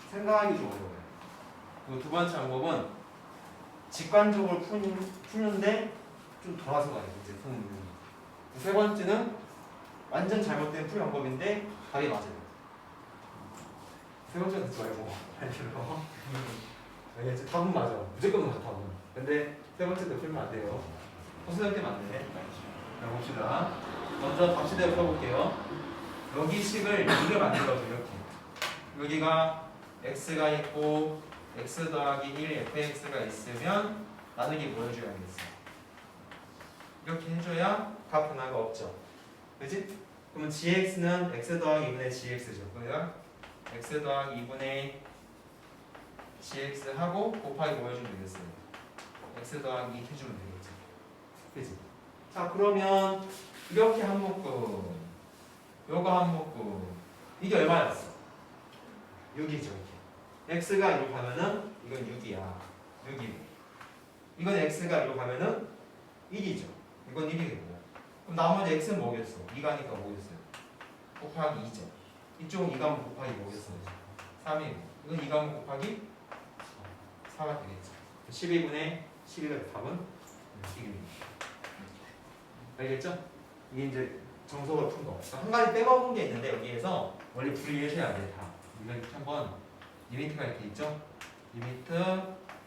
생각하기 좋은 거예요. 그리고 두 번째 방법은 직관적으로 푸는데 좀 덜어서 가요. 이제 푸는 부분이. 세 번째는 완전 잘못된 풀 방법인데 답이 맞아요. 세 번째는 듣지 말고 알죠? 알겠지? 답은 맞아. 무조건 맞아 답은. 근데 세 번째도 풀면 안 돼요. 허수할 때만 안 돼. 자 봅시다. 먼저 답시대로 펴볼게요. 여기 식을 이렇게 만들어줘. 이렇게. 여기가 x가 있고 x 더하기 1 fx가 있으면 나누기 보여줘야겠어. 이렇게 해줘야 값 변화가 없죠. 그지? 그러면 gx는 x 더하기 2분의 gx죠. 그러니까 x 더하기 2분의 gx 하고 곱하기 보여주면 되겠어요. x 더하기 2 해주면 되겠지. 그지? 자 그러면 이렇게 한 묶음, 요거 한 묶음. 이게 얼마였어? 6이죠. x가 1로 가면은 이건 6이야. 6이고. 이건 x가 1로 가면은 1이죠. 이건 1이겠고. 그럼 나머지 x는 뭐겠어? 2가니까 뭐겠어요? 곱하기 2죠. 이쪽은 2가면 곱하기 뭐겠어요? 3이고. 이건 2가면 곱하기 4가 되겠죠. 12분의 12가 답은 1입니다. 알겠죠? 이게 이제 정석으로 푼 거. 한 가지 빼먹은 게 있는데 여기에서 원래 분리하셔야 돼. 다. 이렇게 한번 리미트가 이렇게 있죠? 리미트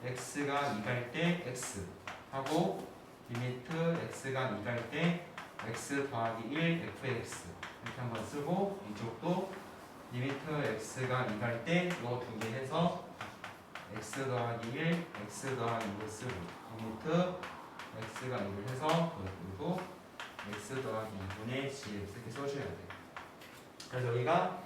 x가 2 갈 때 x 하고 리미트 x가 2 갈 때 x 더하기 1 fx 이렇게 한번 쓰고 이쪽도 리미트 x가 2 갈 때 이거 두 개 해서 x 더하기 1 x 더하기 2를 쓰고 리미트 x가 2를 해서 그리고 x 더하기 2분의 gx 이렇게 써줘야 돼. 그래서 여기가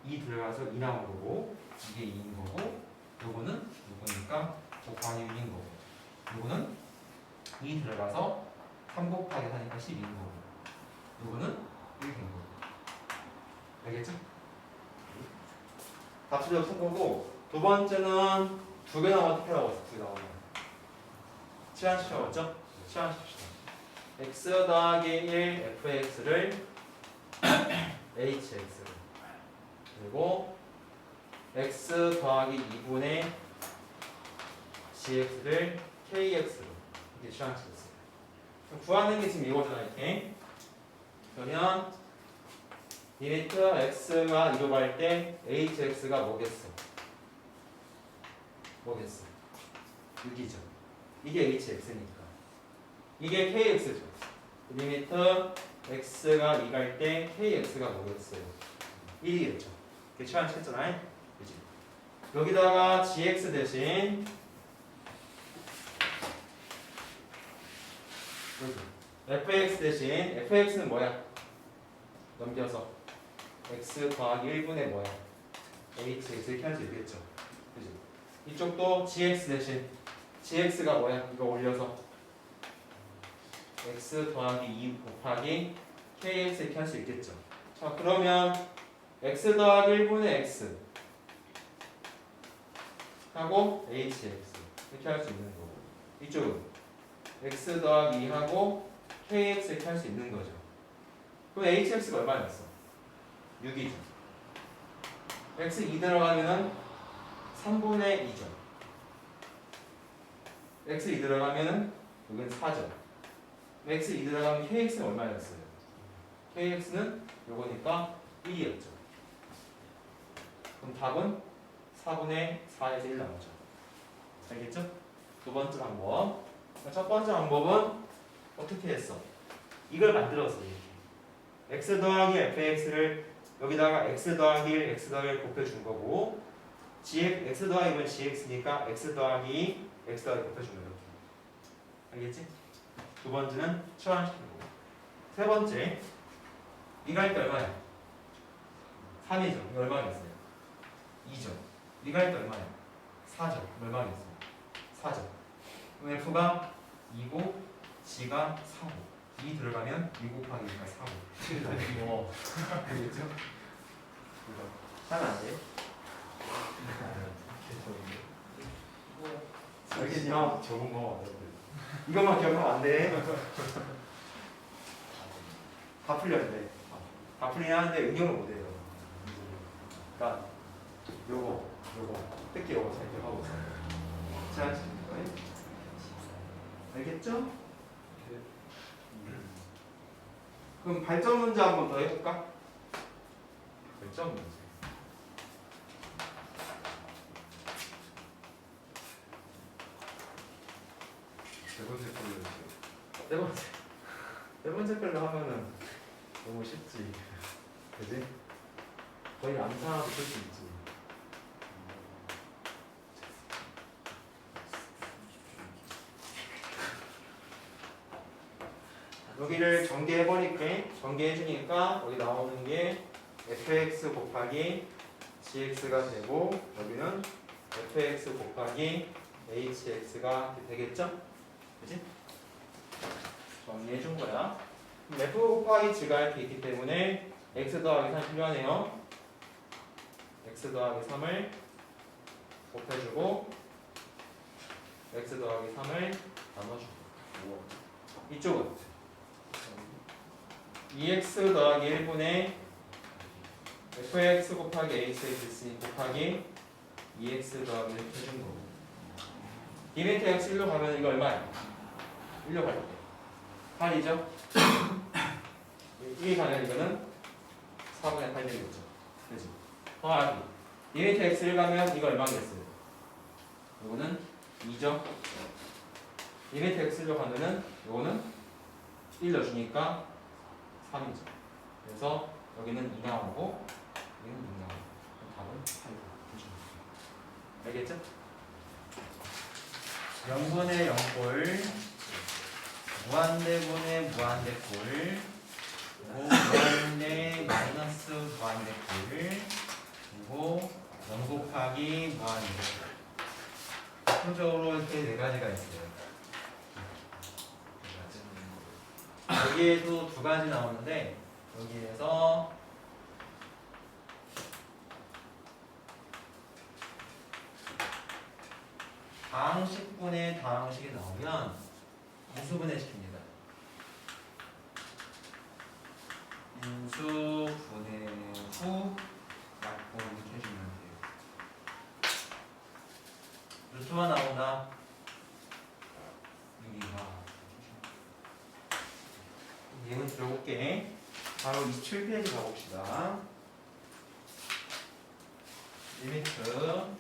2 들어가서 2 나온 거고 이게 2인 거고 요거는 요거니까 곱하기 6인 거고 요거는 2 들어가서 3 곱하기 4니까 12인 거고 요거는 1인 거고 알겠죠? 답수적으로 푼 거고 두 번째는 두 개 나오면 어떻게 나왔어? 두 개 나오면 치환식 나왔죠? 치환식시다. x 더하기 1 fx를 hx를 그리고 x 더하기 2분의 gx를 kx로 이렇게 치환시켰어요. 구하는 게 지금 이거잖아. 이렇게 그러면 리미트 x가 2로 갈 때 hx가 뭐겠어? 뭐겠어? 6이죠. 이게 hx니까 이게 kx죠. 리미트 x가 2 갈 때 kx가 뭐겠어요? 1이겠죠. 이렇게 치환시켰잖아요. 그치? 여기다가 gx 대신 fx 대신 fx는 뭐야? 넘겨서 x 더하기 1분의 뭐야? hx 이렇게 할 수 있겠죠. 그치? 이쪽도 gx 대신 gx가 뭐야? 이거 올려서 x 더하기 2 곱하기 kx 이렇게 할 수 있겠죠. 자 그러면 x 더하기 1분의 x 하고 hx 이렇게 할 수 있는 거고 이쪽은 x 더하기 2하고 kx 이렇게 할 수 있는 거죠. 그럼 hx가 얼마였어? 6이죠. x 2 들어가면은 3분의 2죠. x 2 들어가면은 여기는 4죠. x 2 들어가면 kx는 얼마였어요? kx는 요거니까 1이었죠. 그럼 답은 4분의 4에서 1 나오죠. 알겠죠? 두 번째 방법. 첫 번째 방법은 어떻게 했어? 이걸 만들었어. 이렇게. x 더하기 fx를 여기다가 x 더하기 1, x 더하기 1 곱해준 거고 x 더하기 1은 gx니까 x 더하기 x 더하기 곱해준 거예요. 알겠지? 두 번째는 치환시키는 거고 세 번째 이거 할 때 얼마야? 3이죠. 이거 얼마겠어요? 2죠. 이거 할 때 얼마야? 4죠. 얼마겠어요? 4죠. 그럼 f가 2고 g가 4고 2 들어가면 2 곱하기 2가 4고 알겠죠? 하면 안 돼. 알겠냐? 적은 거 맞았대. 이것만 기억하면 안 돼. 다 풀렸는데. 다 풀리긴 하는데 응용을 못 해요. 그러니까 요거 특히 요거 잘 기억하고 있어요. 잘 하시는 거예요. 알겠죠? 그럼 발전 문제 한 번 더 해볼까? 발전 문제. 세 번째 걸로 했어요. 네 번째 걸로 하면은 너무 쉽지. 그지? 거의 암산하고 쓸 수 있지. 여기를 전개해주니까 여기 나오는 게 fx 곱하기 gx가 되고 여기는 fx 곱하기 hx가 되겠죠? 그치? 정리해준 거야. 그럼 f 곱하기 g가 이렇게 있기 때문에 x 더하기 3 필요하네요. x 더하기 3을 곱해주고 x 더하기 3을 나눠주고 이쪽은 2x 더하기 1분의 fx 곱하기 hx 있으니 곱하기 2x 더하기 1 해준 거고 리미트 x 1로 가면 이거 얼마야? 1로 갈 때 8이죠? 1이 가면 이거는 4분의 8 되겠죠? 그치? 더하기 리미트 x 1 가면 이거 얼마겠어요? 이거는 2죠? 리미트 x 1로 가면은 이거는 1 넣어주니까 3이죠. 그래서 여기는 2 나오고 여기는 6 나오고 답은 8이고 알겠죠? 0분의 0꼴 무한대분의 무한대꼴 그리고 무한대 마이너스 무한대꼴 그리고 0 곱하기 무한대꼴 대표적으로 이렇게 네 가지가 있어요. 여기에도 두 가지 나오는데 여기에서 다항식분의 다항식이 나오면 인수분해 시킵니다. 인수분해 후 약분 해주면 돼요. 루트가 나온다. 여기가 예문 들어볼게. 바로 27페이지 가봅시다. 리미트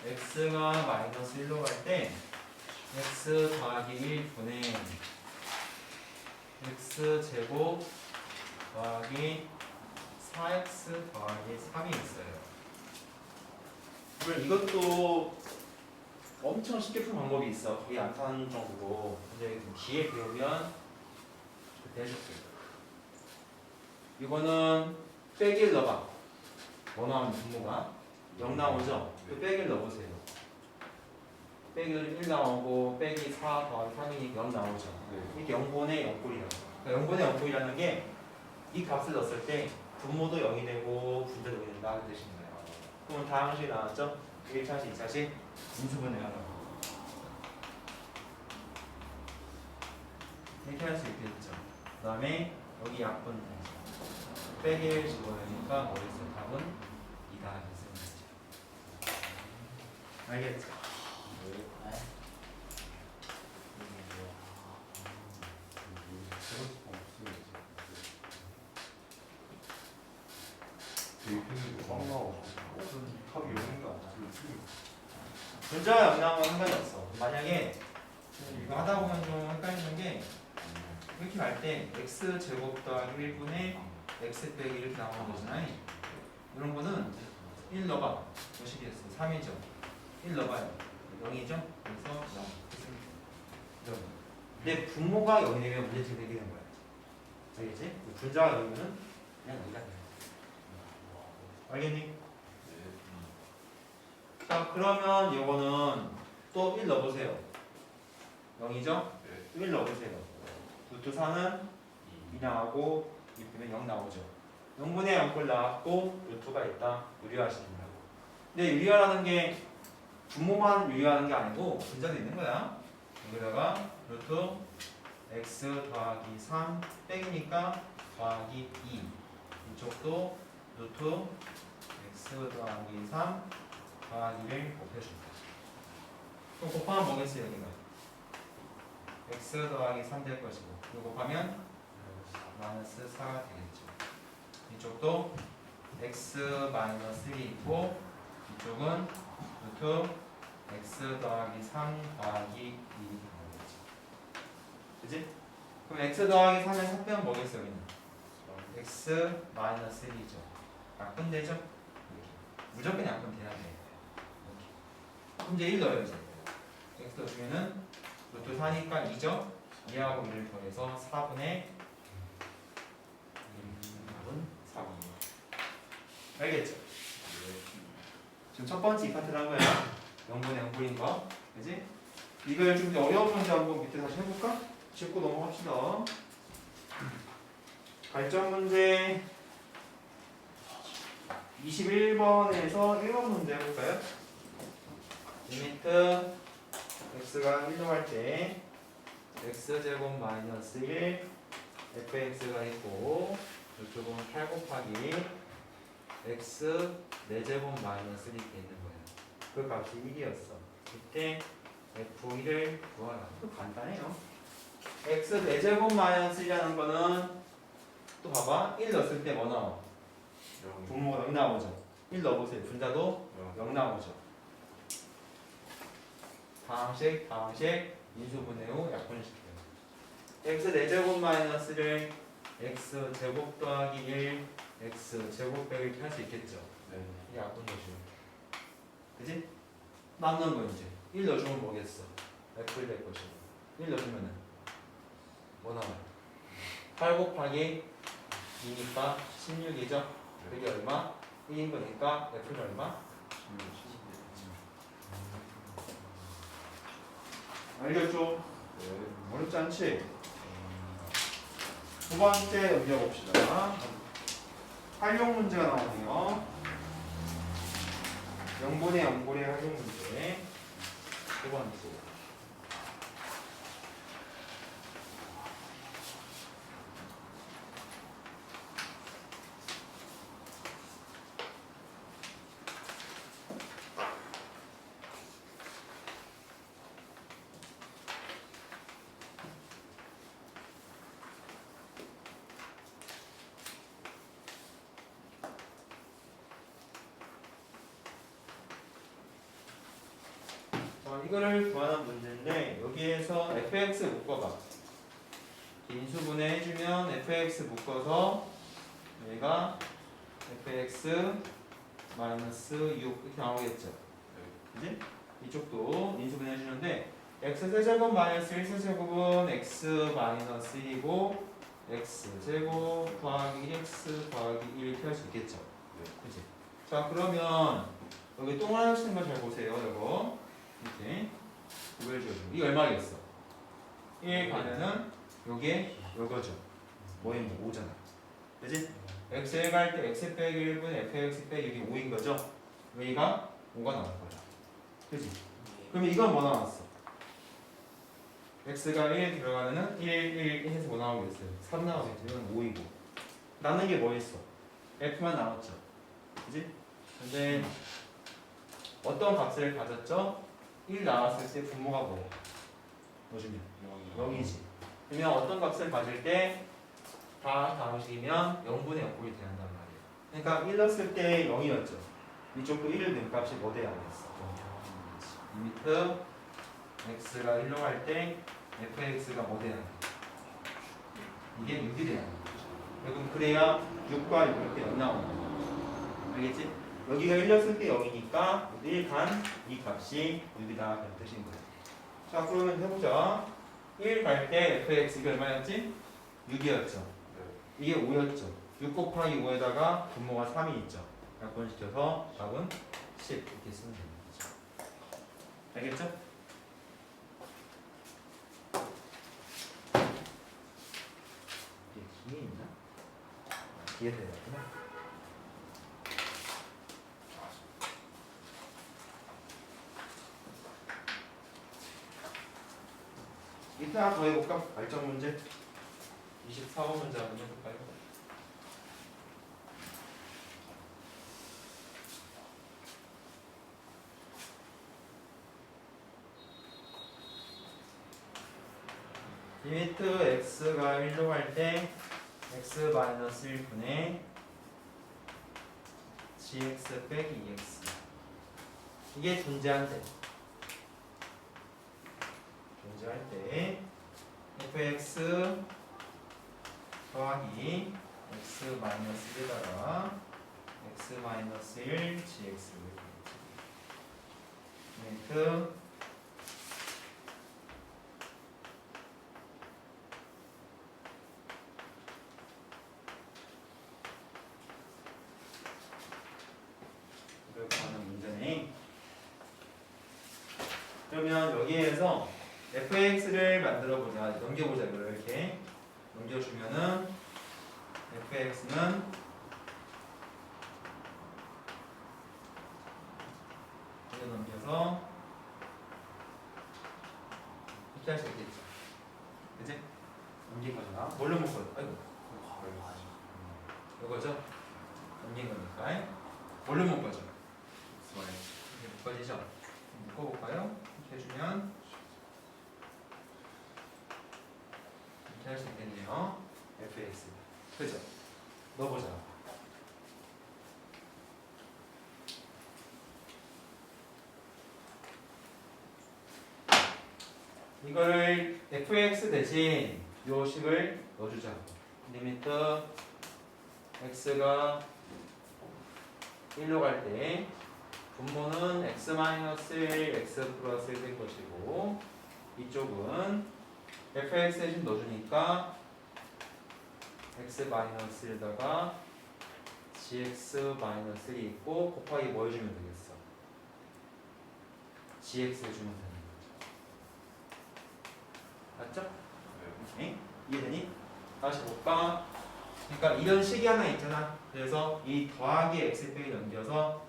x가 마이너스 1로 갈 때 x 더하기 1분의 x제곱 더하기 4x 더하기 3이 있어요. 물론 이것도 엄청 쉽게 푸는 방법이 있어. 거의 안 타는 정도로. 근데 뒤에 배우면 그때 해줄게요. 이거는 빼기를 넣어봐. 뭐 나오는 분모가 0 나오죠? 그 빼기를 넣어보세요. 빼기를 1 나오고 빼기 4 더하기 3이니까 0 나오죠. 이게 0분의 0꼴이라고. 그러니까 0분의 0꼴이라는 게 이 값을 넣었을 때 분모도 0이 되고 분자도 0이 된다 는 뜻입니다. 그럼 다항식이 나왔죠? 1차식, 2차식 인수분해 하라고. 이렇게 할 수 있겠죠. 그 다음에 여기 약분 빼기를 집어넣으니까 뭐였어요? 답은 2다 했습니다. 알겠죠? 되게 힘들고 막 나오고 탑이 영인가 문자가 0 나오면 상관이 없어. 만약에 이거 하다 보면 좀 헷갈리는 게 이렇게 갈 때 x 제곱 더하기 1분의 x 빼기 이렇게 나오는 거잖아요. 이런 거는 1 넣어봐. 몇이 됐어? 3이죠. 1 넣어봐요. 0이죠? 그래서 0. 됐습니다. 근데 분모가 0이 되면 문제집 되게 되는 거야. 알겠지? 분자가 0이면은 그냥 여기가 돼. 알겠니? 자, 그러면 이거는 또 1 넣어보세요. 0이죠? 1 넣어보세요. 루트 4는 2 나오고 2분의 0 나오죠. 0분의 0꼴 나왔고 루트가 있다. 유리화시킨다고. 근데 유리화라는 게 분모만 유리화하는 게 아니고 분자도 있는 거야. 여기다가 루트 x 더하기 3 빼기니까 더하기 2. 이쪽도 루트 x 더하기 3 더하기를 곱해줍니다. 그럼 곱하면 뭐겠어요 여기가? x 더하기 3 될 것이고 이거 곱하면 마이너스 4가 되겠죠. 이쪽도 x 마이너스 1이 있고 이쪽은 루트 x 더하기 3 더하기 2이 되는 거지. 그치? 그럼 x 더하기 3에 3 빼면 뭐겠어요 여기는? x 마이너스 1이죠. 약분되죠? 이렇게. 무조건 약분돼야 돼. 이렇게. 이제 1 넣어요 이제. x 넣어주면은 루트 4니까 2죠? 2하고 1을 더해서 4분의 1은 4분의 알겠죠? 지금 첫 번째 이 파트를 한 거야. 0분의 0분인 거. 그지? 이걸 좀 더 어려운 문제 한번 밑에 다시 해볼까? 짚고 넘어갑시다. 갈점 문제 21번에서 1번 문제 해볼까요? 리미트 x가 1로 할 때 x제곱 마이너스 1 fx가 있고 이쪽은 8 곱하기 x 4제곱 마이너스 1 이렇게 있는 거예요. 그 값이 1이었어. 이때 f1을 구하라. 또 간단해요. x 4제곱 마이너스 1이라는 거는 또 봐봐. 1 넣었을 때 뭐 나와? 분모가 0 나오죠. 1 넣어보세요. 분자도 0 나오죠. 다항식 인수분해 후 약분시켜요. x 4제곱 마이너스를 x 제곱 더하기 1 x 제곱 빼기 이렇게 할 수 있겠죠. 이게 약분 넣어주면 그지? 남는 거 이제 1 넣어주면 뭐겠어? f1 될 것이고 1 넣어주면은 뭐 나와요? 8 곱하기 2니까 16이죠? 그게 얼마? 1인 거니까 f는 얼마? 알겠죠? 어렵지 않지? 두 번째 넘겨봅시다. 활용 문제가 나오네요. 0분의 0분의 활용 문제. 두 번째. 이거를 구하는 문제인데 여기에서 fx 묶어봐. 인수분해 해주면 fx 묶어서 여기가 fx 마이너스 6 이렇게 나오겠죠. 그지? 이쪽도 인수분해 해주는데 x 세제곱 마이너스 1 세제곱은 x 마이너스 1이고 x 제곱 더하기 x 더하기 1 이렇게 할 수 있겠죠. 그지? 자 그러면 여기 동그라미 치는 거 잘 보세요. 이거 이렇게 구별지어주고 이거 얼마겠어? 1 가면은 요게 요거죠. 뭐에 5잖아. 그지? x1 갈 때 x 빼기 1분 fx 빼기 여기 5인 거죠? 여기가 5가 나올 거야. 그지? 그러면 이건 뭐 나왔어? x가 1 들어가면은 1 해서 뭐 나오겠어요? 3 나오겠죠. 이건 5이고 남는 게 뭐 있어? f만 나왔죠. 그지? 근데 어떤 값을 가졌죠? 1 나왔을 때 분모가 뭐? 뭐주면 0이지. 그러면 어떤 값을 가질 때 다 다음식이면 0분의 0꼴이 된단 말이에요. 그러니까 1 넣었을 때 0이었죠. 이쪽도 1을 넣은 값이 뭐 돼야 되겠어? 리미트 x가 1로 갈 때 fx가 뭐 돼야 돼? 이게 6이 돼야 돼. 그럼 그래야 6과 6 이렇게 0 나오는 거야. 알겠지? 여기가 1렸을 때 0이니까 1간 이 값이 6이다 그런 뜻인 거야. 자 그러면 해보자. 1 갈 때 fx가 얼마였지? 6이었죠. 이게 5였죠. 6 곱하기 5에다가 분모가 3이 있죠. 약분시켜서 답은 10 이렇게 쓰면 되는 거죠. 알겠죠? 이게 뒤에 있나? 뒤에 들어갔구나. 이따 하나 더 해볼까? 발전 문제 24번 문제 한번 해볼까요? 리미트 x가 1로 갈 때 x-1분의 gx 빼기 2x 이게 존재할 때 fx 더하기 x-1에다가 x-1 gx 리미트 이렇게 하는 문제네. 그러면 여기에서 fx를 만들어 보자. 넘겨보자. 이걸 이렇게 넘겨주면은 fx는 이렇게 넘겨서 이렇게 할 수 있겠죠. 그치? 넘긴 거잖아. 뭘로 묶어요? 아이고. 이거죠? 넘긴 거니까. 뭘로 묶어줘? 이렇게 묶어지죠? 묶어볼까요? 이렇게 해주면 이렇게 할 수 있겠네요. fx. 그죠? 넣어보자. 이거를 fx 대신 요 식을 넣어주자. 리미트 x가 1로 갈 때 분모는 x-1, x 플러스 1 된 것이고 이쪽은 fx 대신 넣어주니까 x-1에다가 gx-1이 있고 곱하기 뭐 해주면 되겠어? gx 해주면 되는 거죠. 맞죠? 네. 이해되니? 다시 볼까? 그러니까 이런 식이 하나 있잖아. 그래서 이 더하기 x 빼기 넘겨서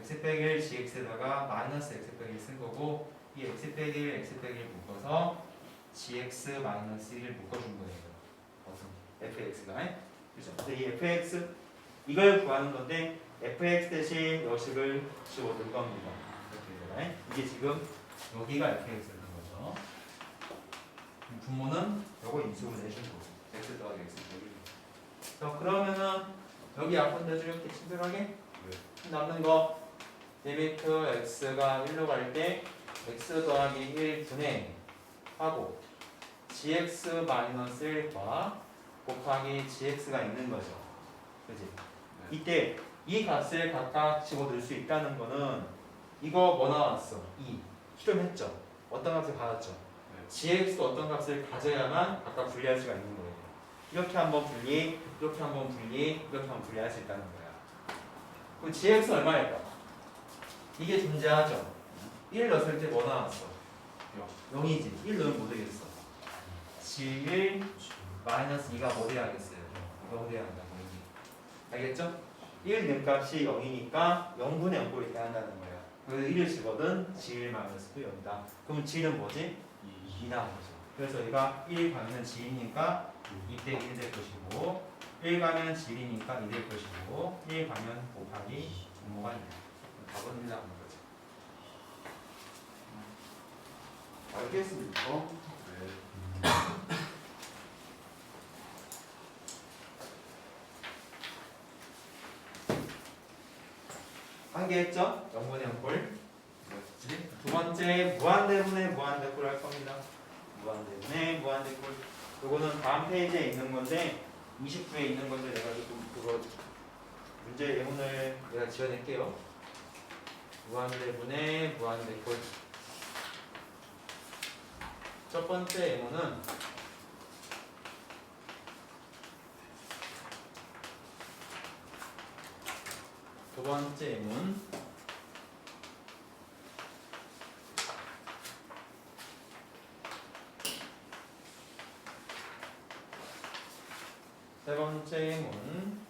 x 빼기 1 gx에다가 마이너스 x 빼기 1 쓴 거고 이 x 빼기 1 x 빼기 1 묶어서 gx 마이너스 1을 묶어준 거예요. fx가 그죠? 근데 이 fx 이걸 구하는 건데 fx 대신 여식을 집어넣은 겁니다. 이렇게 이게 지금 여기가 fx라는 거죠. 분모는 요거 인수분 내준 거고 x 더하기 x 빼기 1. 자 그러면은 여기 약분되죠 이렇게 친절하게 남는 거 리미트 x가 1로 갈 때 x 더하기 1분의 하고 gx-1과 곱하기 gx가 있는 거죠. 그지? 이때 이 값을 각각 집어넣을 수 있다는 거는 이거 뭐 나왔어? 2 실험했죠? 어떤 값을 받았죠? gx도 어떤 값을 가져야만 각각 분리할 수가 있는 거예요. 이렇게 한번 분리, 이렇게 한번 분리, 이렇게 한번 분리할 수 있다는 거야. 그럼 gx는 얼마일까? 이게 존재하죠? 1 넣었을 때 뭐 나왔어? 0이지. 1 넣으면 못 되겠어. g1 마이너스 2가 뭐 돼야겠어요? 0 돼야 한다고. 알겠죠? 1 넣은 값이 0이니까 0분의 0꼴이 돼야 한다는 거야. 그래서 1을 집어든 g1 마이너스도 0이다. 그럼 g는 뭐지? 2 나온 거죠. 그래서 얘가 1 가면 g이니까 2대 1 될 것이고 1 가면 g이니까 2 될 것이고 1 가면 곱하기 분모가 2. 답은 1 나오는 거죠. 알겠습니까? 네. 한 개 했죠? 0분의 0꼴. 두 번째 무한대분의 무한대꼴 할 겁니다. 무한대분의 무한대꼴. 요거는 다음 페이지에 있는 건데 29에 있는 건데 내가 조금 그거 문제 예문을 내가 지어낼게요. 무한대분의 무한대꼴. 첫 번째 예문은 두 번째 예문 세 번째 예문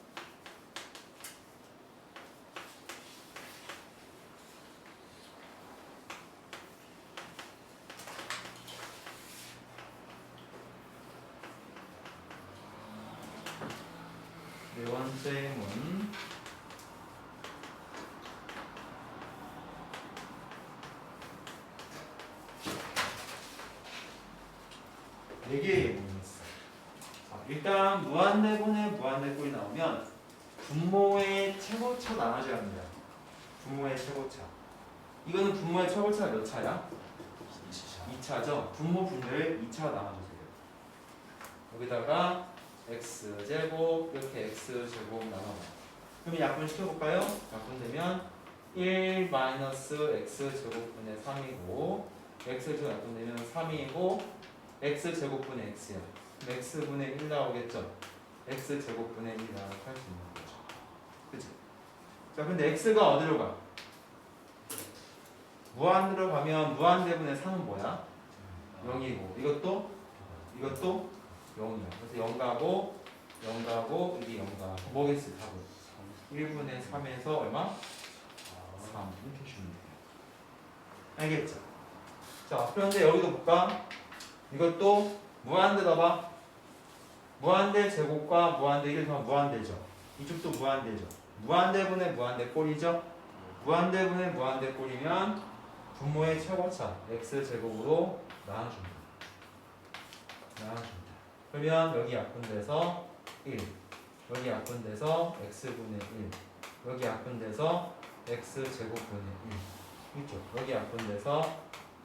네 번째 예문 네 개의 예문이 있어. 자, 일단 무한대분의 무한대꼴이 나오면 분모의 최고차 나눠줘야 합니다. 분모의 최고차. 이거는 분모의 최고차가 몇 차야? 2차죠. 분모 분모를 2차로 나눠주세요. 여기다가 x제곱 이렇게 x제곱 나눠봐요. 그럼 약분 시켜볼까요? 약분되면 1 x제곱분의 3이고 x제곱 약분되면 3이고 x제곱분의 x야. 그럼 x분의 1 나오겠죠? x제곱분의 1 이라고 할 수 있는 거죠. 그치? 자, 근데 x가 어디로 가? 무한으로 가면 무한대분의 3은 뭐야? 0이고 이것도 0이야. 그래서 0 가고 0 가고 이게 0 가고 뭐겠어요? 답은 1분의 3에서 얼마? 3 이렇게 주면 돼요. 알겠죠? 자, 그런데 여기도 볼까? 이것도 무한대 넣어봐. 무한대 제곱과 무한대 1 더하면 무한대죠. 이쪽도 무한대죠. 무한대분의 무한대꼴이죠. 무한대분의 무한대꼴이면 분모의 최고차 x제곱으로 나눠줍니다. 그러면 여기 약분돼서 1, 여기 약분돼서 x분의 1, 여기 약분돼서 x제곱분의 1, 이쪽 여기 약분돼서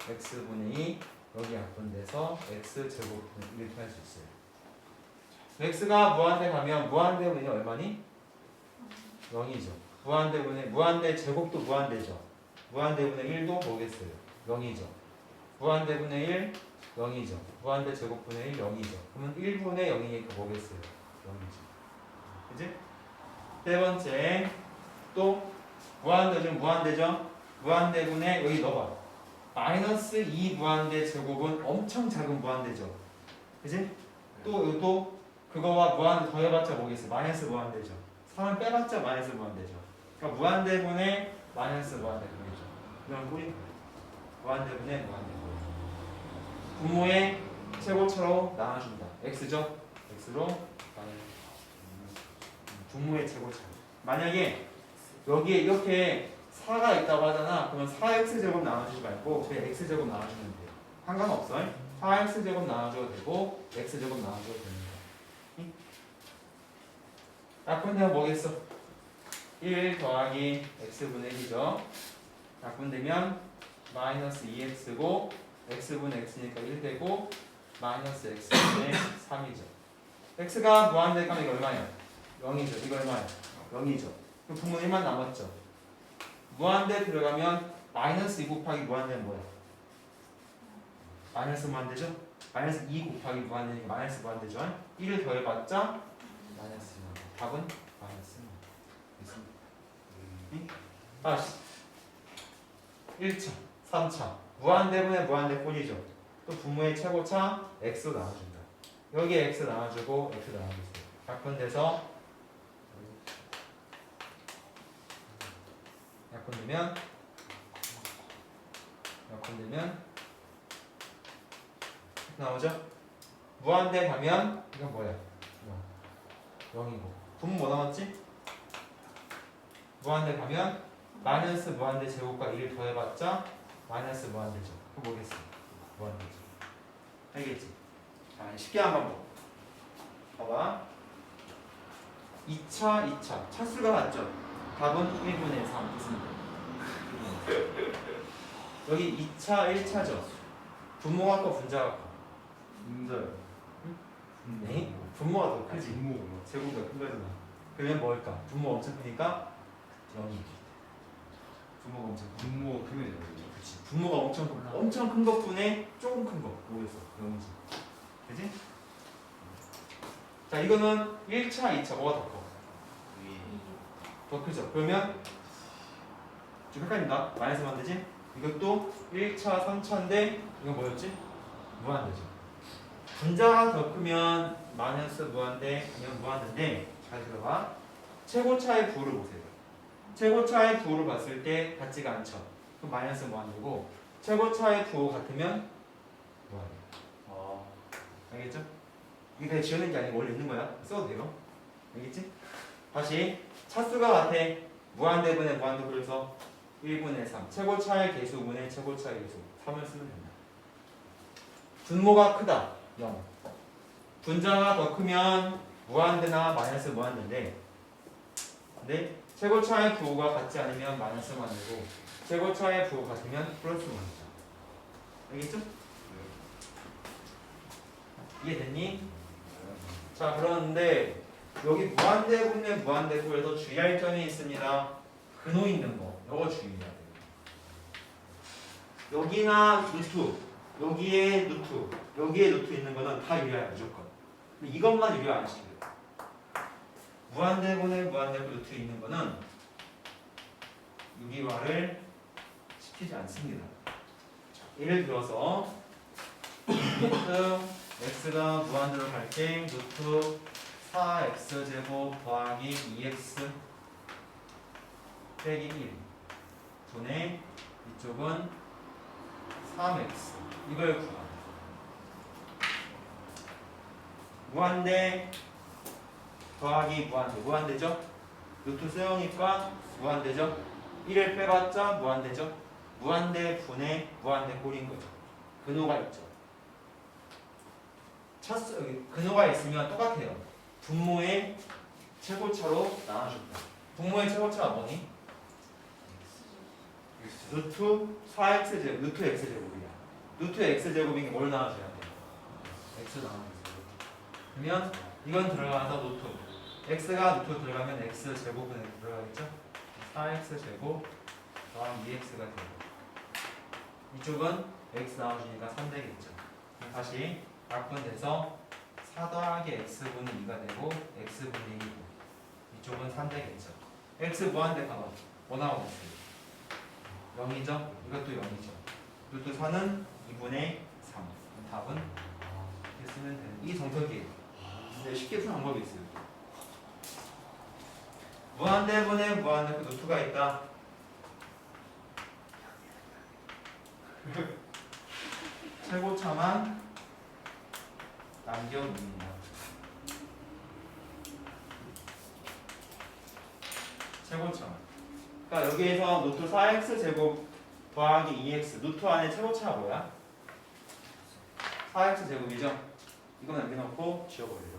x분의 2, 여기 약분돼서 x제곱분의 1 이렇게 할 수 있어요. x가 무한대 가면 무한대분이 얼마니? 0이죠. 무한대 제곱도 무한대죠. 무한대분의 1도 뭐겠어요? 0이죠. 무한대분의 1 0이죠. 무한대 제곱분의 1 0이죠. 그러면 1분의 0이니까 뭐겠어요? 0이죠. 그지? 세 번째 또 무한대죠. 무한대죠. 무한대분의 여기 넣어봐. 마이너스 2 무한대 제곱은 엄청 작은 무한대죠. 그지? 또 이것도 그거와 무한대 더해봤자 뭐겠어요? 마이너스 무한대죠. 3을 빼봤자 마이너스 무한대죠. 그러니까 무한대분의 마이너스 무한대분이죠. 이런 꼴이 무한대분의 무한대분. 분모의 최고차로 나눠준다. x죠? x로 분모의 최고차. 만약에 여기에 이렇게 4가 있다고 하잖아. 그러면 4x제곱 나눠주지 말고 저희 x제곱 나눠주면 돼요. 상관없어. 4x제곱 나눠줘도 되고 x제곱 나눠줘도 됩니다. 약분되면 뭐겠어? 1 더하기 x분의 1이죠. 약분되면 마이너스 2x고 x분의 x니까 1 되고 마이너스 x분의 3이죠. x가 무한대 가면 이거 얼마야? 0이죠. 이거 얼마야? 0이죠. 그럼 분모 1만 남았죠. 무한대 들어가면 마이너스 2 곱하기 무한대는 뭐야? 마이너스 무한대죠? 마이너스 2 곱하기 무한대니까 마이너스 무한대죠. 1을 더해봤자 마이너스 무한대. 답은 마이너스 무한대. 다시 1차, 3차 무한대분의 무한대꼴이죠. 또 분모의 최고차 x로 나눠준다. 여기에 x 나눠주고 x 나눠주세요. 약분되면 나오죠? 무한대 가면 이건 뭐야? 0이고 분모 뭐 나왔지? 무한대 가면 마이너스 무한대 제곱과 1을 더해봤자 마이너스 무한대죠. 그거 뭐겠어? 무한대죠. 알겠지? 자, 쉽게 한번 봐봐. 2차 차수가 같죠? 답은 1분의 3 있습니다. 여기 2차 1차죠. 분모가 커 분자가 커? 분자요. 네? 분모가 더 크지. 분모구나. 제곱이 더 큰 거잖아. 그러면 뭘까? 분모 엄청 크니까 0이. 분모가 엄청 큰. 분모가 크면 되는 그렇지. 분모가 엄청 큰 것분에 조금 큰 거. 모르겠어. 0이지. 그지? 자, 이거는 1차, 2차 뭐가 더 커? 더 크죠. 그러면 좀 헷갈린다. 마이너스만 되지? 이것도 1차, 3차인데 이건 뭐였지? 무한대죠. 분자가 더 크면 마이너스 무한대, 아니면 무한대인데 잘 들어봐. 최고차의 부호를 보세요. 최고차의 부호를 봤을 때 같지가 않죠. 그럼 마이너스 무한대고 최고차의 부호 같으면 무한대. 알겠죠? 이게 그냥 지어낸 게 아니고 원래 있는 거야. 써도 돼요. 알겠지? 다시 차수가 같아. 무한대분의 무한대 그래서 1분의 3 최고차의 개수분의 최고차의 개수 3을 쓰면 된다. 분모가 크다 0 분자가 더 크면 무한대나 마이너스 무한대인데 근데 최고차의 부호가 같지 않으면 마이너스 무한대고 최고차의 부호 같으면 플러스 무한대다. 알겠죠? 이해됐니? 자 그러는데 여기 무한대분의 무한대구에서 주의할 점이 있습니다. 근호 있는 거 이거 주의해야 돼요. 여기나 루트 여기에 루트 여기에 루트 있는 거는 다 유리해요 무조건. 근데 이것만 유리 안 시켜요. 무한대분의 무한대구 루트 있는 거는 유리화를 시키지 않습니다. 자, 예를 들어서 루트 x가 무한대로 갈 때 루트 4x제곱 더하기 2x 빼기 1 분의 이쪽은 3x 이걸 구합니다. 무한대 더하기 무한대 무한대죠? 루트 세우니까 무한대죠? 1을 빼봤자 무한대죠? 무한대 분의 무한대 꼴인 거죠. 근호가 있죠. 근호가 있으면 똑같아요. 분모의 최고차로 나눠준다. 분모의 최고차가 뭐니? 루트 4x제곱, 루트 x제곱이야. 루트 x제곱인 게 뭘 나눠줘야 돼? x 나눠주세요. 그러면 이건 들어가서 루트 x가 루트 들어가면 x제곱은 들어가겠죠? 4x제곱 더하기 2x가 되고 이쪽은 x 나눠주니까 3 되겠죠. 다시 약분돼서 4 더하기 x분의 2가 되고 x분의 2고 이쪽은 3 되겠죠. x 무한대 가봐. 뭐 나오겠어요? 0이죠? 이것도 0이죠. 루트 4는 2분의 3. 답은 이렇게 쓰면 되는 이 정석이에요. 근데 쉽게 푸는 방법이 있어요. 무한대분의 무한대 루트가 있다. 최고차만 남겨놓는다. 최고차만. 그러니까 여기에서 루트 4x 제곱 더하기 2x 루트 안에 최고차가 뭐야? 4x 제곱이죠? 이거 남겨놓고 지워버려 이렇게.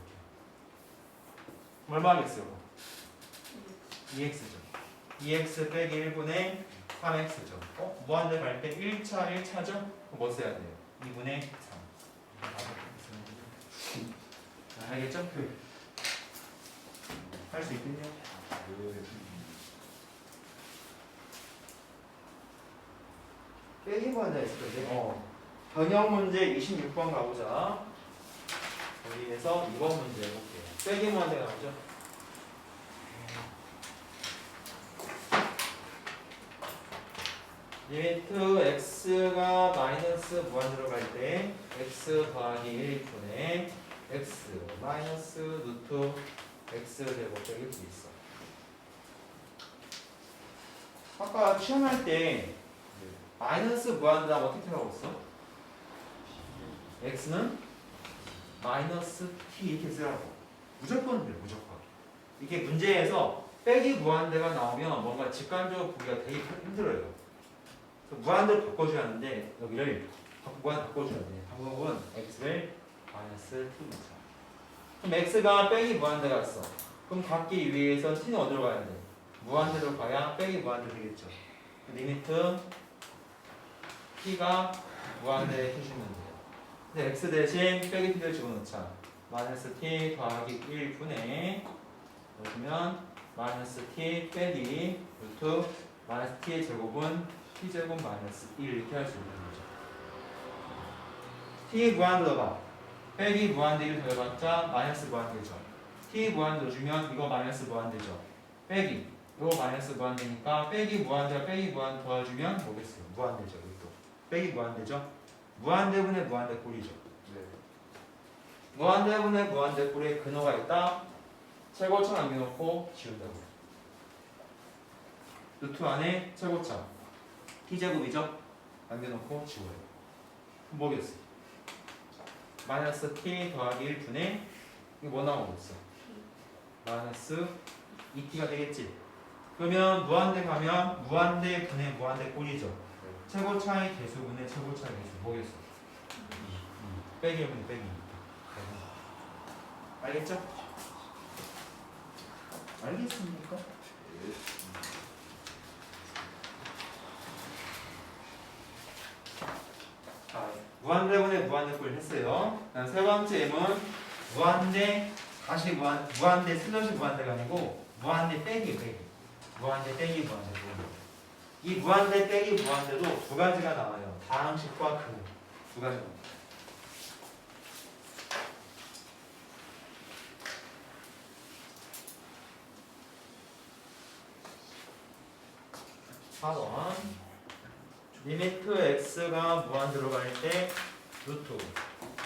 얼마 하겠어요? 2x죠. 2x 빼기 1분의 3x죠. 무한대 갈 때 1차 1차죠? 뭐 써야 돼요? 2분의 3. 알겠죠? 할 수 있겠냐? 빼기 문제 있을 텐데. 변형 문제 26번 가보자. 여기에서 2번 문제 해볼게요. 빼기 문제 나오죠? 리미트 x가 마이너스 무한대로 갈 때 x 더하기 1분의 x 마이너스 루트 x 제곱 빼기 2 있어. 아까 시험할 때 마이너스 무한대라고 어떻게 하고 있어? x는 마이너스 t 이렇게 쓰라고. 무조건 돼, 무조건. 이게 문제에서 빼기 무한대가 나오면 뭔가 직관적으로 보기가 되게 힘들어요. 그래서 무한대로 바꿔줘야 하는데 여기를 무한대 바꿔줘야 돼. 방법은 x를 마이너스 t 넣자. 그럼 x가 빼기 무한대가 있어. 그럼 갖기 위해서 t는 어디로 가야 돼? 무한대로 가야 빼기 무한대 되겠죠. 리미트 t가 무한대에 해주면 돼요. 근데 x 대신 빼기 t를 집어넣자. 마이너스 t 더하기 1분의 그러면 마이너스 t 빼기 루트 마이너스 t의 제곱은 t제곱 마이너스 1 이렇게 할 수 있는 거죠. t 무한대로 빼기 무한대 1 더해봤자 마이너스 무한대죠. t 무한대 주면 이거 마이너스 무한대죠. 빼기 이거 마이너스 무한대니까 빼기 무한대와 빼기 무한대 더해주면 뭐겠어요? 무한대죠. 이것도 빼기 무한대죠. 무한대분의 무한대꼴이죠. 네. 무한대분의 무한대꼴에 근호가 있다. 최고차 남겨놓고 지운다고. 루트 안에 최고차 t제곱이죠. 남겨놓고 지워요. 뭐겠어요? 마이너스 t 더하기 1분의 이거 뭐 나오고 있어? 마이너스 2t가 되겠지. 그러면 무한대 가면 무한대 분의 무한대 꼴이죠. 최고차의 개수분의 최고차의 개수 뭐겠어? 빼기 1분의 빼기 2. 알겠죠? 알겠습니까? 자, 무한대분의 무한대꼴 했어요. 세 번째 M은 무한대 다시 무한대 슬러시 무한대가 아니고 무한대 빼기 무한대 빼기 무한대. 이 무한대 빼기 무한대도 두 가지가 나와요. 다항식과 근호 두 가지가 나와요. 4번 리미트 x가 무한대로 갈 때 루트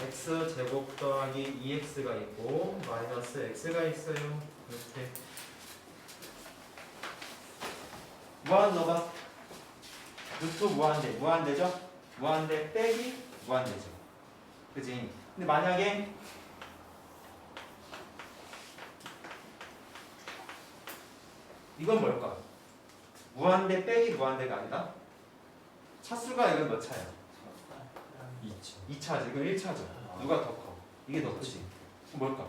x 제곱 더하기 2x가 있고 마이너스 x가 있어요. 이렇게 무한 넣어봐. 루트 무한대죠? 무한대 빼기 무한대죠. 그지? 근데 만약에 이건 뭘까? 무한대 빼기 무한대가 아니다. 차수가 이건 몇 차야? 2차. 2차지. 이건 1차죠. 누가 더 커? 이게 더 크지. 뭘까?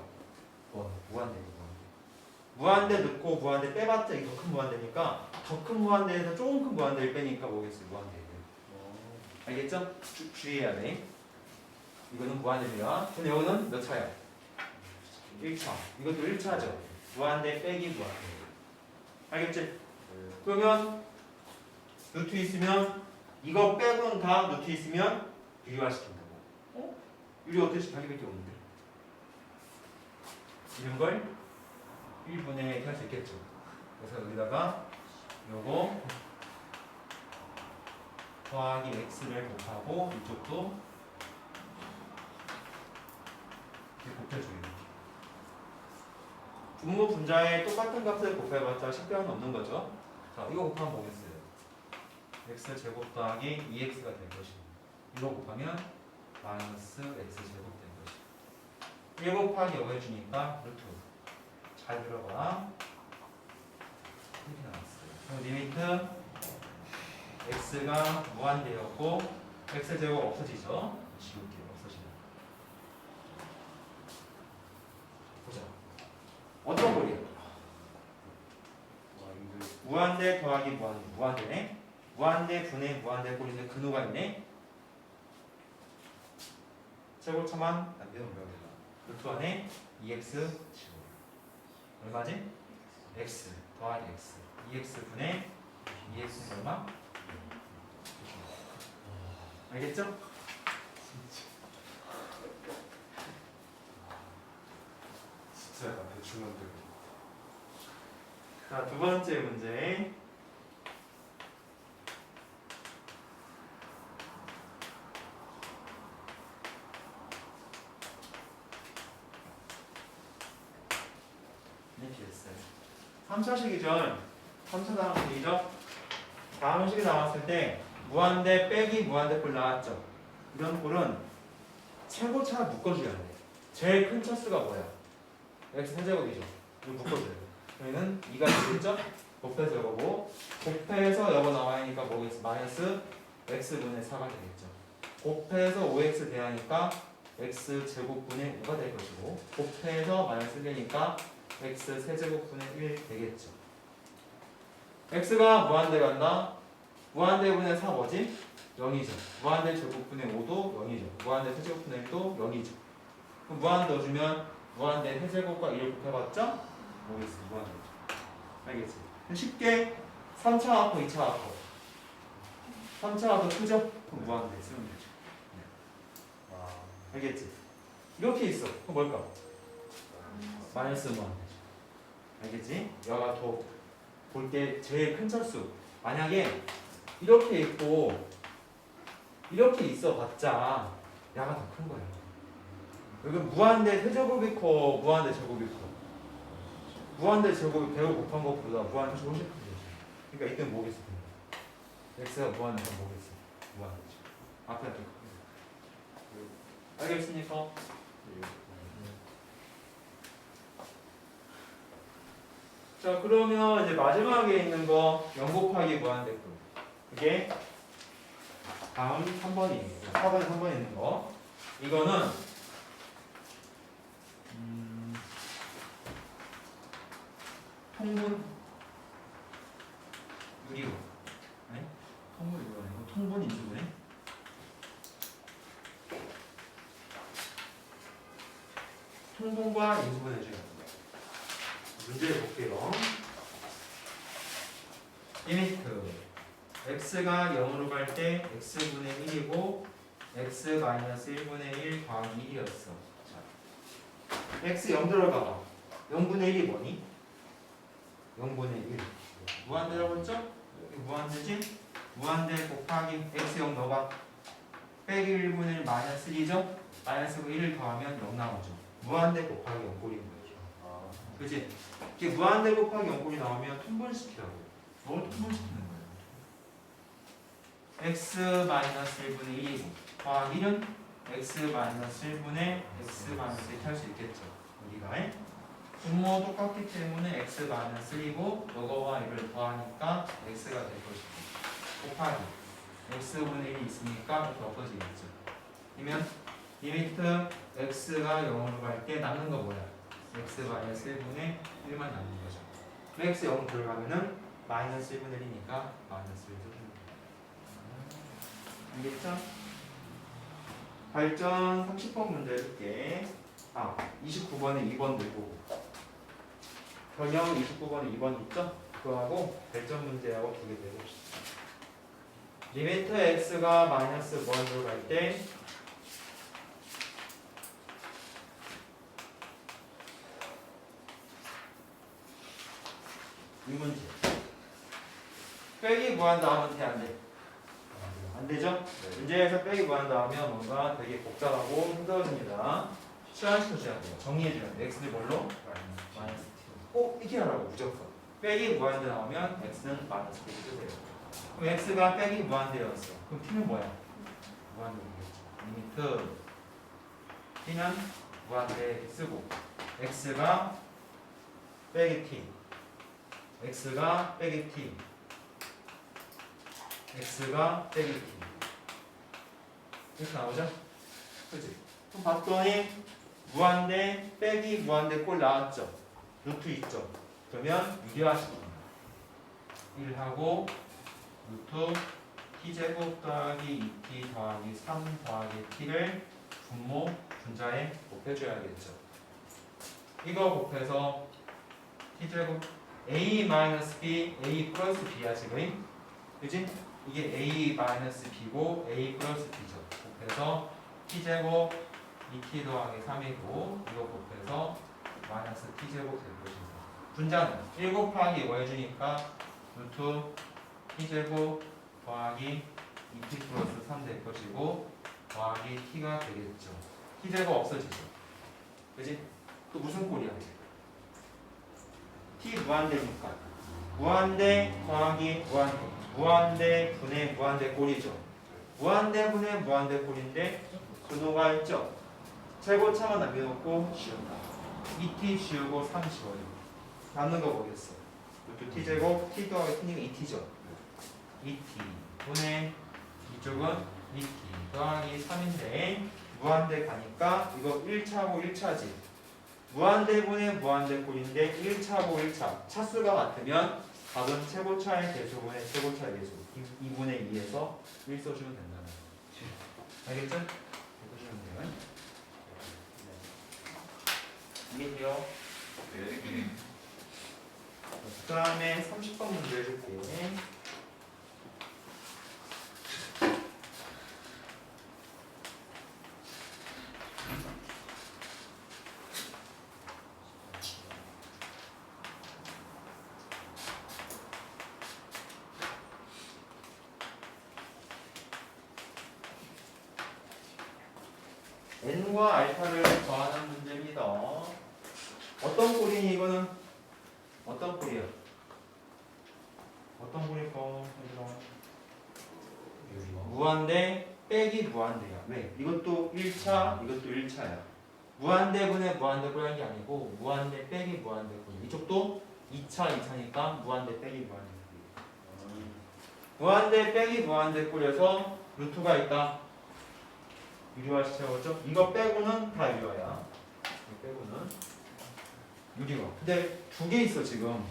무한대. 무한대 넣고 무한대 빼봤자 이거 큰 무한대니까 더 큰 무한대에서 조금 큰 무한대를 빼니까 뭐겠어요? 무한대예요. 알겠죠? 주의해야 돼. 이거는 무한대입니다. 근데 이거는 몇 차야? 1차. 이것도 1차죠. 무한대 빼기 무한대. 알겠지? 그러면 루트 있으면 이거 빼고는 다 루트 있으면 유리화시킨다고. 유리 어떻게 자기밖에 없는데. 이런 걸 1분의 할 수 있겠죠. 그래서 여기다가 요거 더하기 x를 곱하고 이쪽도 이렇게 곱해줘요. 분모 분자에 똑같은 값을 곱해봤자 식변은 없는 거죠. 자, 이거 곱하면 뭐겠어요? x 제곱 더하기 2x가 될 것입니다. 이거 곱하면 마이너스 x 제곱 된 것입니다. 1 곱하기 5 해주니까 루트. 잘 들어봐. 이렇게 나왔어요. 그럼 리미트 x가 무한대였고 x 제곱 없어지죠? 지울게요. 없어지면. 보자. 어떤 꼴이에요? 무한대 더하기 무한대네. 무한대 분의 무한대 꼴인데 근호가 있네. 최고차만 남겨놓으면 됩니다. 루트 안에 2x 지워. 얼마지? x 더하기 x. 2x 분의 2x는 얼마? 알겠죠? 진짜 약간 대충 만들고. 자, 두 번째 문제. 이렇게 됐어요. 3차식이죠. 3차 다항식이죠. 다항식이 나왔을 때 무한대 빼기 무한대 꼴 나왔죠. 이런 꼴은 최고차 묶어줘야 돼. 제일 큰 차수가 뭐야? x 세제곱이죠. 이거 묶어줘요. 여기는 2가 되겠죠? 곱해서 이거고 곱해서 여거 나와야니까 뭐겠어? 마이너스 x분의 4가 되겠죠. 곱해서 5x 대하니까 x 제곱분의 5가 될 것이고 곱해서 마이너스 1이니까 x 세제곱분의 1 되겠죠. x가 무한대 간다. 무한대분의 4 뭐지? 0이죠. 무한대 제곱분의 5도 0이죠. 무한대 세제곱분의 1도 0이죠. 그럼 무한대 넣어주면 무한대 세제곱과 1을 곱해봤죠? 뭐겠어? 무한대. 알겠지? 그럼 쉽게 3차 갖고 2차 갖고 3차가 더 크죠? 그럼 무한대 쓰면 되죠. 알겠지? 이렇게 있어. 그럼 뭘까? 마이너스 무한대죠. 알겠지? 여가 더 볼 때 제일 큰 차수. 만약에 이렇게 있고 이렇게 있어 봤자 야가 더 큰 거예요. 여기 무한대 세제곱이 커, 무한대 제곱이 커. 무한대 제곱이 100을 곱한 것보다 무한대 제곱이 크죠. 그러니까 이때 뭐겠어? x가 무한대가 뭐겠어? 무한대죠. 앞에 더 크게. 알겠습니까? 자, 그러면 이제 마지막에 있는 거 0 곱하기 무한대꼴. 그게 다음 3번이에요. 4번에 3번에 있는 거. 이거는 통분 유리로. 네? 통분 유리로 아니고 통분 인수분해. 통분과 인수분해 중요합니다. 문제 볼게요. 리미트 x가 0으로 갈 때 x분의 1이고 x-1분의 1 더하기 1이었어. 자, x 0 들어가. 0분의 1이 뭐니? 0분의 1. 무한대라고 했죠? 여기 무한대지? 무한대 곱하기 x 0 넣어봐. 빼기 1분의 1 마이너스 1이죠? 마이너스 1을 더하면 0 나오죠. 무한대 곱하기 0꼴인 거죠. 그치? 이게 무한대 곱하기 0꼴이 나오면 통분시키라고. 뭘 통분시키는 거예요? x-1분의 1이고 더하기 1은 x-1분의 x-1 할 수 있겠죠. 우리가 분모 똑같기 때문에 x-1이고 요거와 이걸 더하니까 x가 될 것이고 곱하기 x분의 1이 있으니까 이렇게 엎어지겠죠. 그러면 리미트 x가 0으로 갈 때 남는 거 뭐야? x-1분의 1만 남는 거죠. x 0 들어가면은 마이너스 1분의 1이니까 마이너스 1을 쓰는 거예요. 알겠죠? 발전 30번 문제 해줄게. 29번에 2번 들고 변형 29번에 2번 있죠? 그거하고 발전 문제하고 두 개 내봅시다. 리미트 x가 마이너스 1으로 갈 때 이 문제 빼기 무한 나오면 돼, 안 돼? 안 되죠? 문제에서 빼기 무한 나오면 뭔가 되게 복잡하고 힘들어집니다. 시간시켜줘야 돼요. 정리해줘야 돼요. x를 뭘로? 마이너스 t. 꼭 이렇게 하라고 무조건. 빼기 무한대 나오면 x는 마이너스 t 쓰세요. 그럼 x가 빼기 무한대였어. 그럼 t는 뭐야? 무한대겠죠. 리미트 t는 무한대 쓰고 x가 빼기 t x가 빼기 t x가 빼기 t 이렇게 나오죠? 그치? 그럼 봤더니 무한대 빼기 무한대 꼴 나왔죠? 루트 있죠? 그러면 유리화시킵니다. 1하고 루트 t제곱 더하기 2t 더하기 3 더하기 t를 분모 분자에 곱해줘야겠죠. 이거 곱해서 t제곱 a-b, a 플러스 b야 지금. 그치? 이게 a-b고 a 플러스 b죠. 곱해서 t제곱 2t 더하기 3이고 이거 곱해서 마이너스 t제곱 될 것입니다. 분자는 1 곱하기 5 해주니까 루트 t제곱 더하기 2t 플러스 3 될 것이고 더하기 t가 되겠죠. t제곱 없어지죠. 그치? 또 무슨 꼴이야? t 무한대니까 무한대 더하기 무한대 무한대 분의 무한대 꼴이죠. 무한대 분의 무한대 꼴인데 근호가 있죠. 최고차만 남겨놓고 지운다. 2t 지우고 3 지워요. 남는 거 뭐겠어? 루트 t제곱 t 더하기 t니까 2t죠. 2t 분의 이쪽은 2t 더하기 3인데 무한대 가니까 이거 1차고 1차지. 무한대분의 무한대꼴인데 1차고 1차 차수가 같으면 답은 최고차의 개수분의 최고차의 개수 2분의 2에서 1 써주면 된다는 거지. 알겠죠? 써주면 돼요. 이해돼요? 네. 그 다음에 30번 문제 해줄게. n과 알파를 더하는 문제입니다. 어떤 꼴이니 이거는? 어떤 꼴이야? 어떤 꼴일까? 무한대 빼기 무한대야. 왜? 이것도 1차, 이것도 1차야. 무한대분의 무한대꼴이 게 아니고 무한대 빼기 무한대꼴. 이쪽도 2차, 2차니까 무한대 빼기 무한대꼴. 무한대 빼기 무한대꼴에서 루트가 있다. 유리화 시켜봤죠? 이거 빼고는 다 유리화야. 이거 빼고는 유리화. 근데 두 개 있어 지금.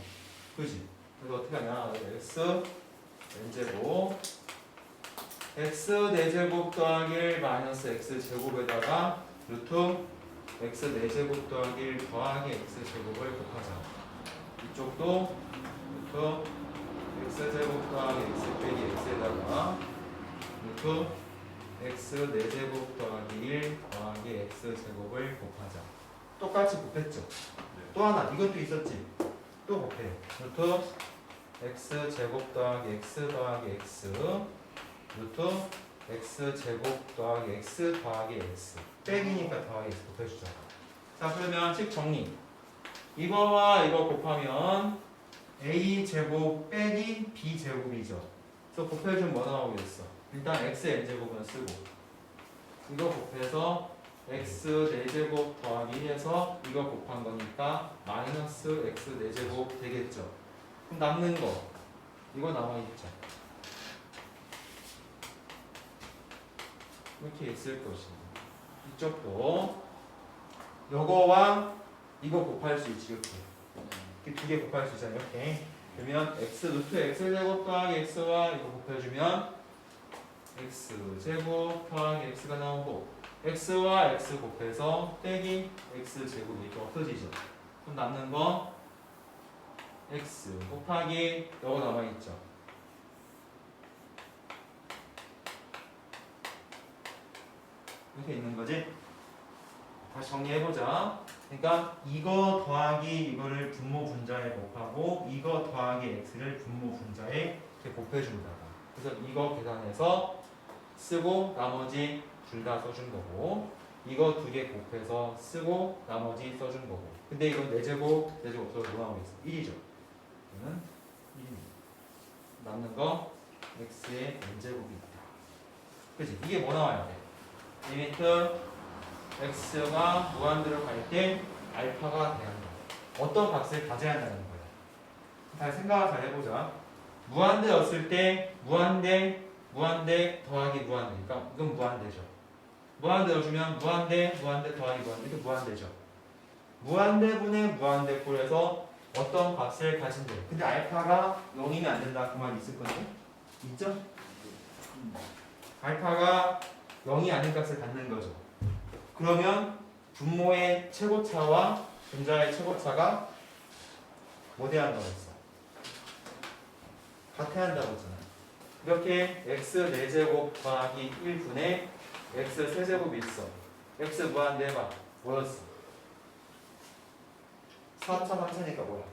그지? 그래서 어떻게 하냐? x n제곱 x 4제곱 더하기 1 마이너스 x 제곱에다가 루트 x 4제곱 더하기 1 더하기 x 제곱을 곱하자. 이쪽도 루트 x 제곱 더하기 x 빼기 x에다가 루트 x 4제곱 더하기 1 더하기 x 제곱을 곱하자. 똑같이 곱했죠? 또 하나 이것도 있었지? 또 곱해. 루트 x 제곱 더하기 x 더하기 x 루트 x 제곱 더하기 x 더하기 x 빼기니까 더하기 x 곱해주잖아. 자 그러면 식 정리. 이거와 이거 곱하면 a 제곱 빼기 b 제곱이죠. 그래서 곱해주면 뭐 나오겠어? 일단 x n제곱은 쓰고 이거 곱해서 x 4제곱 더하기 1에서 이거 곱한 거니까 마이너스 x 4제곱 되겠죠. 그럼 남는 거 이거 남아있죠. 이렇게 있을 것이고 이쪽도 요거와 이거 곱할 수 있지. 이렇게 두 개 곱할 수 있잖아요. 이렇게 그러면 x 루트 x 제곱 더하기 x와 이거 곱해주면 x 제곱 더하기 x가 나오고 x와 x 곱해서 빼기 x 제곱이 이렇게 없어지죠. 그럼 남는 거 x 곱하기 요거 남아있죠. 이렇게 있는 거지. 다시 정리해보자. 그러니까 이거 더하기 이거를 분모 분자에 곱하고 이거 더하기 x를 분모 분자에 이렇게 곱해준다. 그래서 이거 계산해서 쓰고 나머지 둘 다 써준 거고 이거 두 개 곱해서 쓰고 나머지 써준 거고 근데 이건 4제곱 4제곱 없어서 뭐 나오겠어? 1이죠. 이거는 1입니다. 남는 거 x의 n제곱이 있다. 그치? 이게 뭐 나와야 돼? 리미트 x가 무한대로 갈 때 알파가 돼야 한다. 어떤 값을 가져야 한다는 거야. 잘 생각을 잘 해보자. 무한대였을 때 무한대 더하기 무한대. 그러니까 이건 무한대죠. 무한대 넣어주면 무한대 더하기 무한대 이렇게 무한대죠. 무한대분의 무한대꼴에서 어떤 값을 가진대. 근데 알파가 0이면 안 된다. 그 말 있을 건데? 있죠? 알파가 0이 아닌 값을 갖는 거죠. 그러면 분모의 최고차와 분자의 최고차가 뭐 돼야 한다고 했어? 같아야 한다고 했잖아. 이렇게 x 4제곱 더하기 1분의 x 3제곱이 있어. x 무한대 해봐. 뭐였어? 4차 3차니까 뭐야?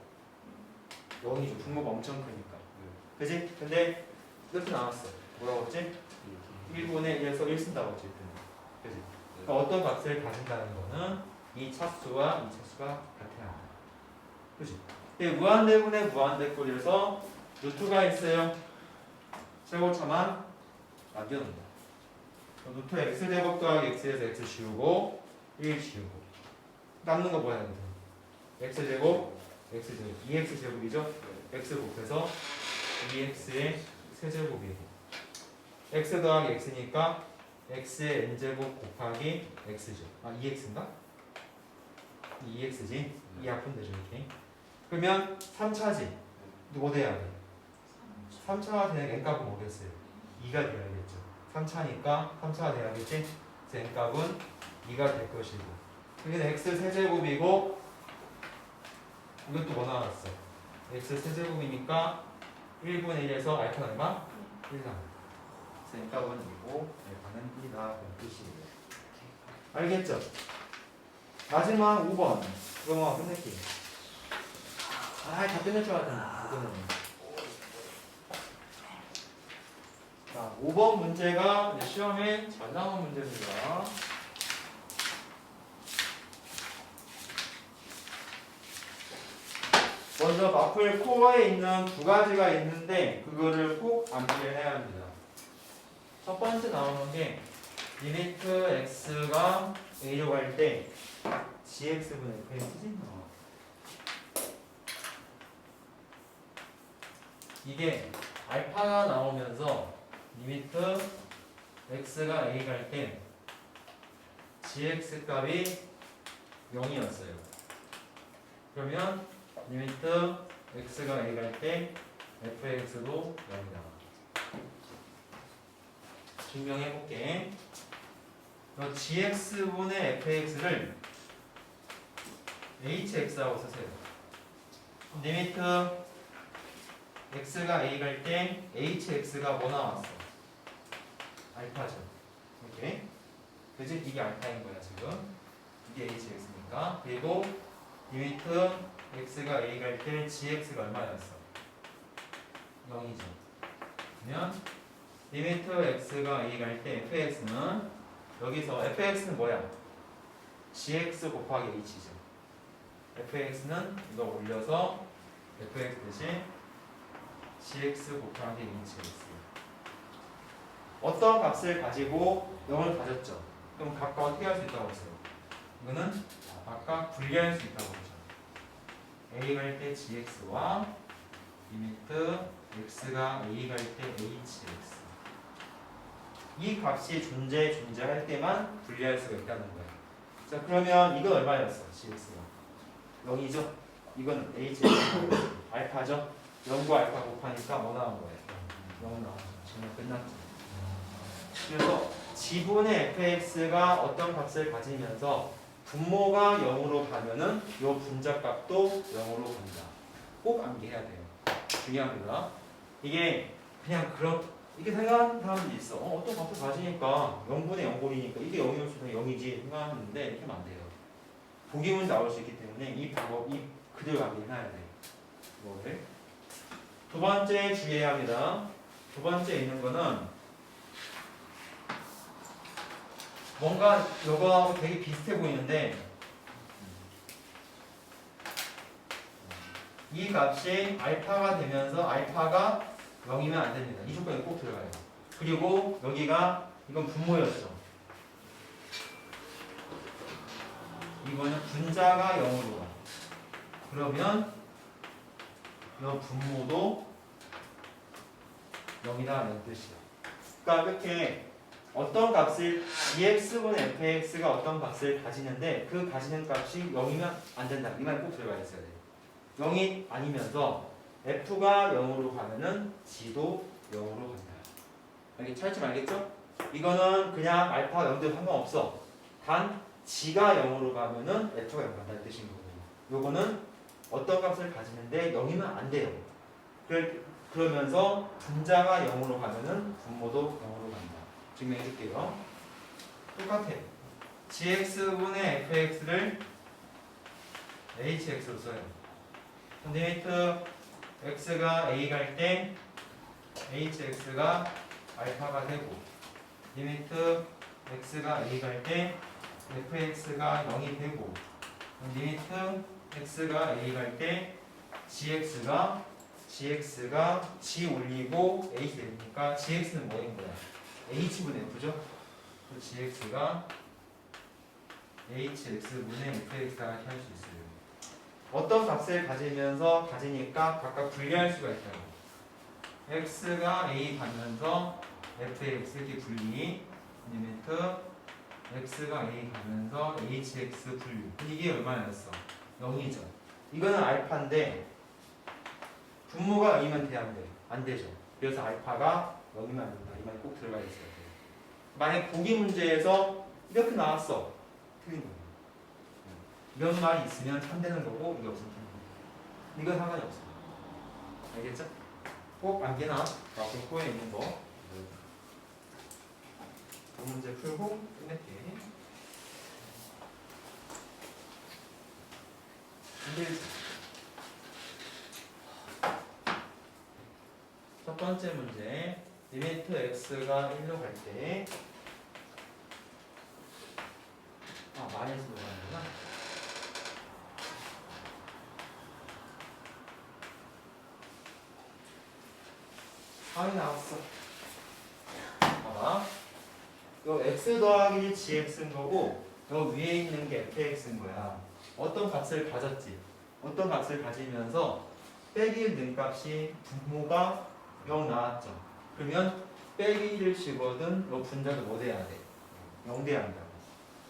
0이죠. 분모가 엄청 크니까. 그지? 근데 이렇게 나왔어. 뭐라고 했지? 1분의 1에서 1 쓴다고 했지. 그지? 그러니까 어떤 값을 가진다는 거는 이 차수와 이 차수가 같아야 한다. 그지? 무한대분의 무한대꼴에서 루트가 있어요. 최고차만 남겨놓는다. 루트 x제곱 더하기 x에서 x 지우고 1 지우고 남는 거 뭐야? x제곱 x제곱 2x제곱이죠? x 곱해서 2x의 세제곱이고 x 더하기 x니까 x의 n제곱 곱하기 x죠. 아 2x인가? 2x지? 2 앞은 되죠 이렇게. 그러면 3차지. 뭐 돼야 돼? 3차가 되는 n값은 뭐겠어요? 2가 돼야겠죠. 3차니까 3차가 돼야겠지? 그래서 n값은 2가 될 것이고 여기는 x 세제곱이고 이것도 뭐 나왔어? x 세제곱이니까 1분의 1에서 알파 얼마? 1 나와. 그러니까 1은 2고 알파는 1이다. 그런 뜻이에요. 알겠죠? 마지막 5번. 이거 끝낼게. 다 끝낼 줄 알았잖아. 이거는. 자, 5번 문제가 이제 시험에 잘 나온 문제입니다. 먼저 마플 코어에 있는 두 가지가 있는데 그거를 꼭 암기를 해야 합니다. 첫 번째 나오는 게 리미트 x가 a로 갈 때 gx분의 fx지? 이게 알파가 나오면서 리미트 x가 a 갈 때 gx 값이 0이었어요. 그러면 리미트 x가 a 갈 때 fx도 0이다. 증명해 볼게. gx분의 fx를 hx하고 쓰세요. 리미트 x가 a 갈 때 hx가 뭐 나왔어? 알파죠. 이렇게. 그지? 이게 알파인 거야 지금. 이게 hx니까. 그리고 리미트 x가 a 갈 때 gx가 얼마였어? 0이죠. 그러면 리미트 x가 a 갈 때 fx는 여기서 fx는 뭐야? gx 곱하기 h죠. fx는 이거 올려서 fx 대신 gx 곱하기 hx. 어떤 값을 가지고 0을 가졌죠? 그럼 각각 어떻게 할 수 있다고 했어요? 이거는 각각 분리할 수 있다고 했죠. a 갈 때 gx와 리미트 x가 a 갈 때 hx. 이 값이 존재할 때만 분리할 수가 있다는 거예요. 자, 그러면 이건 얼마였어? gx가 0이죠? 이건 hx 알파죠? 0과 알파 곱하니까 뭐 나온 거예요? 0 나온 거예요. 지금 끝났죠. 그래서 지분의 fx가 어떤 값을 가지면서 분모가 0으로 가면은 이 분자값도 0으로 간다. 꼭 암기해야 돼요. 중요합니다. 이게 그냥 이렇게 생각하는 사람들이 있어. 어떤 값을 가지니까 0분의 0꼴이니까 이게 0이면 0이지 생각하는데 이렇게 하면 안 돼요. 보기문 나올 수 있기 때문에 이 방법이 그대로 암기해야 돼. 이거를. 두 번째 주의해야 합니다. 두 번째 있는 거는 뭔가 이거하고 되게 비슷해 보이는데 이 값이 알파가 되면서 알파가 0이면 안 됩니다. 이 조건이 꼭 들어가요. 그리고 여기가 이건 분모였죠. 이거는 분자가 0으로 가. 그러면 이 분모도 0이다라는 뜻이야. 그러니까 이렇게 어떤 값을 gx분의 fx가 어떤 값을 가지는데 그 가지는 값이 0이면 안 된다. 이 말이 꼭 들어가 있어야 돼요. 0이 아니면서 f가 0으로 가면은 g도 0으로 간다. 여기 차이점 알겠죠? 이거는 그냥 알파가 0도 상관없어. 단 g가 0으로 가면은 f가 0 간다는 뜻인 거고. 요거는 어떤 값을 가지는데 0이면 안 돼요. 그러면서 분자가 0으로 가면은 분모도 0으로 간다. 증명해 줄게요. 똑같아. gx분의 fx를 hx로 써요. 리미트 x가 a 갈 때 hx가 알파가 되고 리미트 x가 a 갈 때 fx가 0이 되고 리미트 x가 a 갈 때 gx가 g 올리고 h 되니까 gx는 뭐인 거야? h분의 f죠? gx가 hx분의 fx가 이렇게 할 수 있어요. 어떤 값을 가지니까 각각 분리할 수가 있다고. x가 a 가면서 fx 이렇게 분리 리미트 x가 a 가면서 hx 분리. 이게 얼마였어? 0이죠. 이거는 알파인데 분모가 0이면 돼야 안 돼? 안 되죠. 그래서 알파가 0이면 안 된다. 이 말이 꼭 들어가 있어야 돼요. 만약 보기 문제에서 이렇게 나왔어. 틀린 거예요. 이런 말이 있으면 참되는 거고 이게 없으면 틀린 거예요. 이건 상관이 없어. 알겠죠? 꼭 안개나 앞으로 코에 있는 거. 그 문제 풀고 끝낼게. 힘들지? 첫 번째 문제. 리미트 x가 1로 갈 때, 마이너스로 가는구나. 나왔어. 봐봐. 요 x 더하기 gx인 거고, 요 위에 있는 게 fx인 거야. 어떤 값을 가졌지? 어떤 값을 가지면서 빼기 1 능값이 분모가 0 나왔죠. 그러면 빼기 1을 집어든 요 분자도 뭐 돼야 돼? 0 돼야 한다고.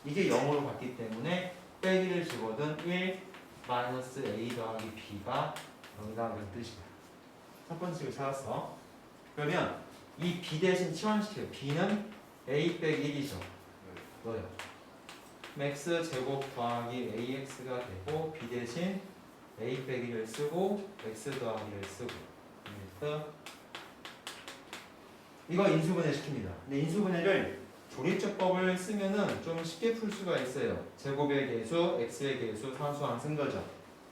이게 0으로 갔기 때문에 빼기를 집어든 1 마이너스 a 더하기 b가 0이다 그런 뜻이야. 첫 번째로 찾았어. 그러면 이 b 대신 치환시켜요. b는 a 빼기 1이죠. 뭐요? x 제곱 더하기 ax가 되고 b 대신 a 빼기를 쓰고 x 더하기를 쓰고 이거 인수분해 시킵니다. 근데 인수분해를 조립제법을 쓰면은 좀 쉽게 풀 수가 있어요. 제곱의 개수, x의 개수, 상수항 쓴 거죠.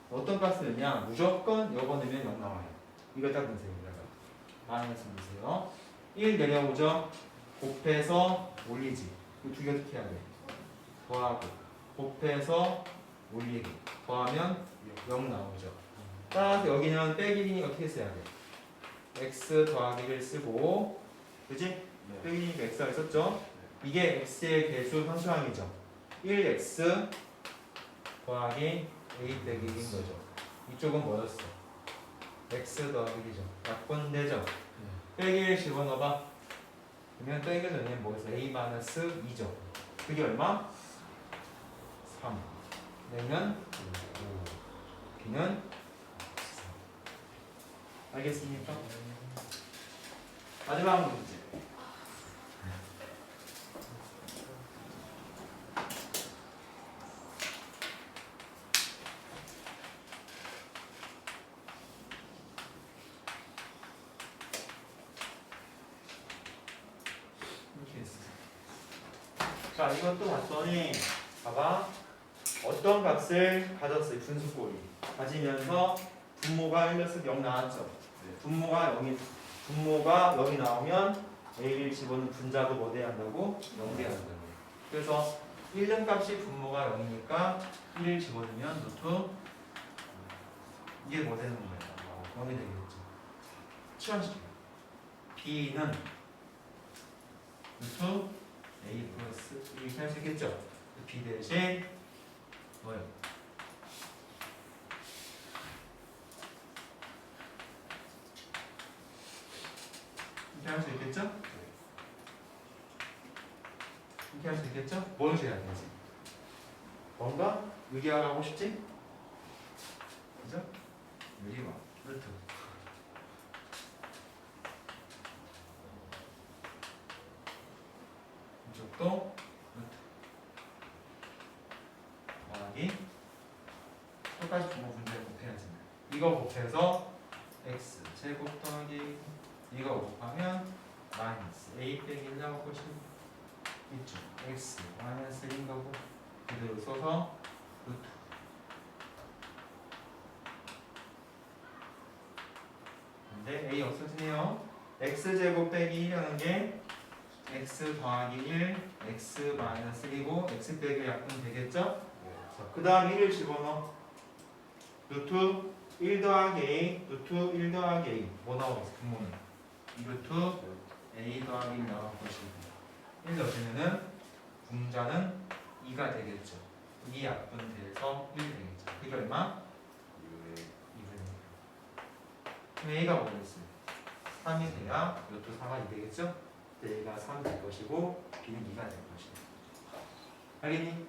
어떤 값을 넣냐? 무조건 요거 넣으면 0 나와요. 이거 딱 넣으세요. 마이너스 넣으세요. 1 내려오죠? 곱해서 올리지. 이 두 개 어떻게 해야 돼? 더하고 곱해서 올리기. 더하면 0 나오죠. 따라서 여기는 빼기니 어떻게 써야 돼? x 더하기를 쓰고, 그지? 빼기니까 x가 있었죠? 이게 x의 개수 상수항이죠. 1x 더하기 a 빼기 1인 거죠. 이쪽은 뭐였어? x 더하기 1이죠. 약분되죠? 빼기를 집어넣어봐. 그러면 빼기를 넣으면 뭐였어? a 마이너스 2죠. 그게 얼마? 3. 내면 5. b는 4. 알겠습니까? 마지막 문제. 자, 이것도 봤더니 봐봐. 어떤 값을 가졌어요? 분수꼴이 가지면서 분모가 1-0 나왔죠. 분모가 0이 나오면 a를 집어넣는 분자도 뭐 돼야 한다고? 0 돼야 한다고. 그래서 1는 값이 분모가 0이니까 1을 집어넣으면 루트 이게 뭐 되는 거예요? 0이 되겠죠. 치환시켜요. b는 루트 a 플러스 이렇게 할 수 있겠죠? b 대신 뭐예요? 이렇게 할 수 있겠죠? 이렇게 할 수 있겠죠? 뭘 해야 되지? 뭔가 의기하고 싶지? 그죠? 의기와 루트 이쪽도 더하기 똑같이 분모 분자를 곱해야지. 이거 곱해서 x 제곱 더하기 이거 곱하면 마이너스 a 빼기 1 나올 것이고 이쪽 x 마이너스 1인 거고 그대로 써서 루트 근데 a 없어지네요. x 제곱 빼기 1이라는 게 x 더하기 1 x 마이너스 1이고 x 빼기 약분 되겠죠? 그 다음 1을 집어넣어. 루트 1 더하기 a, 루트 1 더하기 a. 뭐 나오겠어? 분모는? 루트 a 더하기 1 나올 것이고 1 넣으면은 분자는 2가 되겠죠. 2 약분돼서 1 되겠죠. 그게 얼마? 2분의 1. a가 뭐겠어요? 3이 돼야 루트 4가 2 되겠죠? a가 3 될 것이고 b는 2가 될 것이고 알겠니?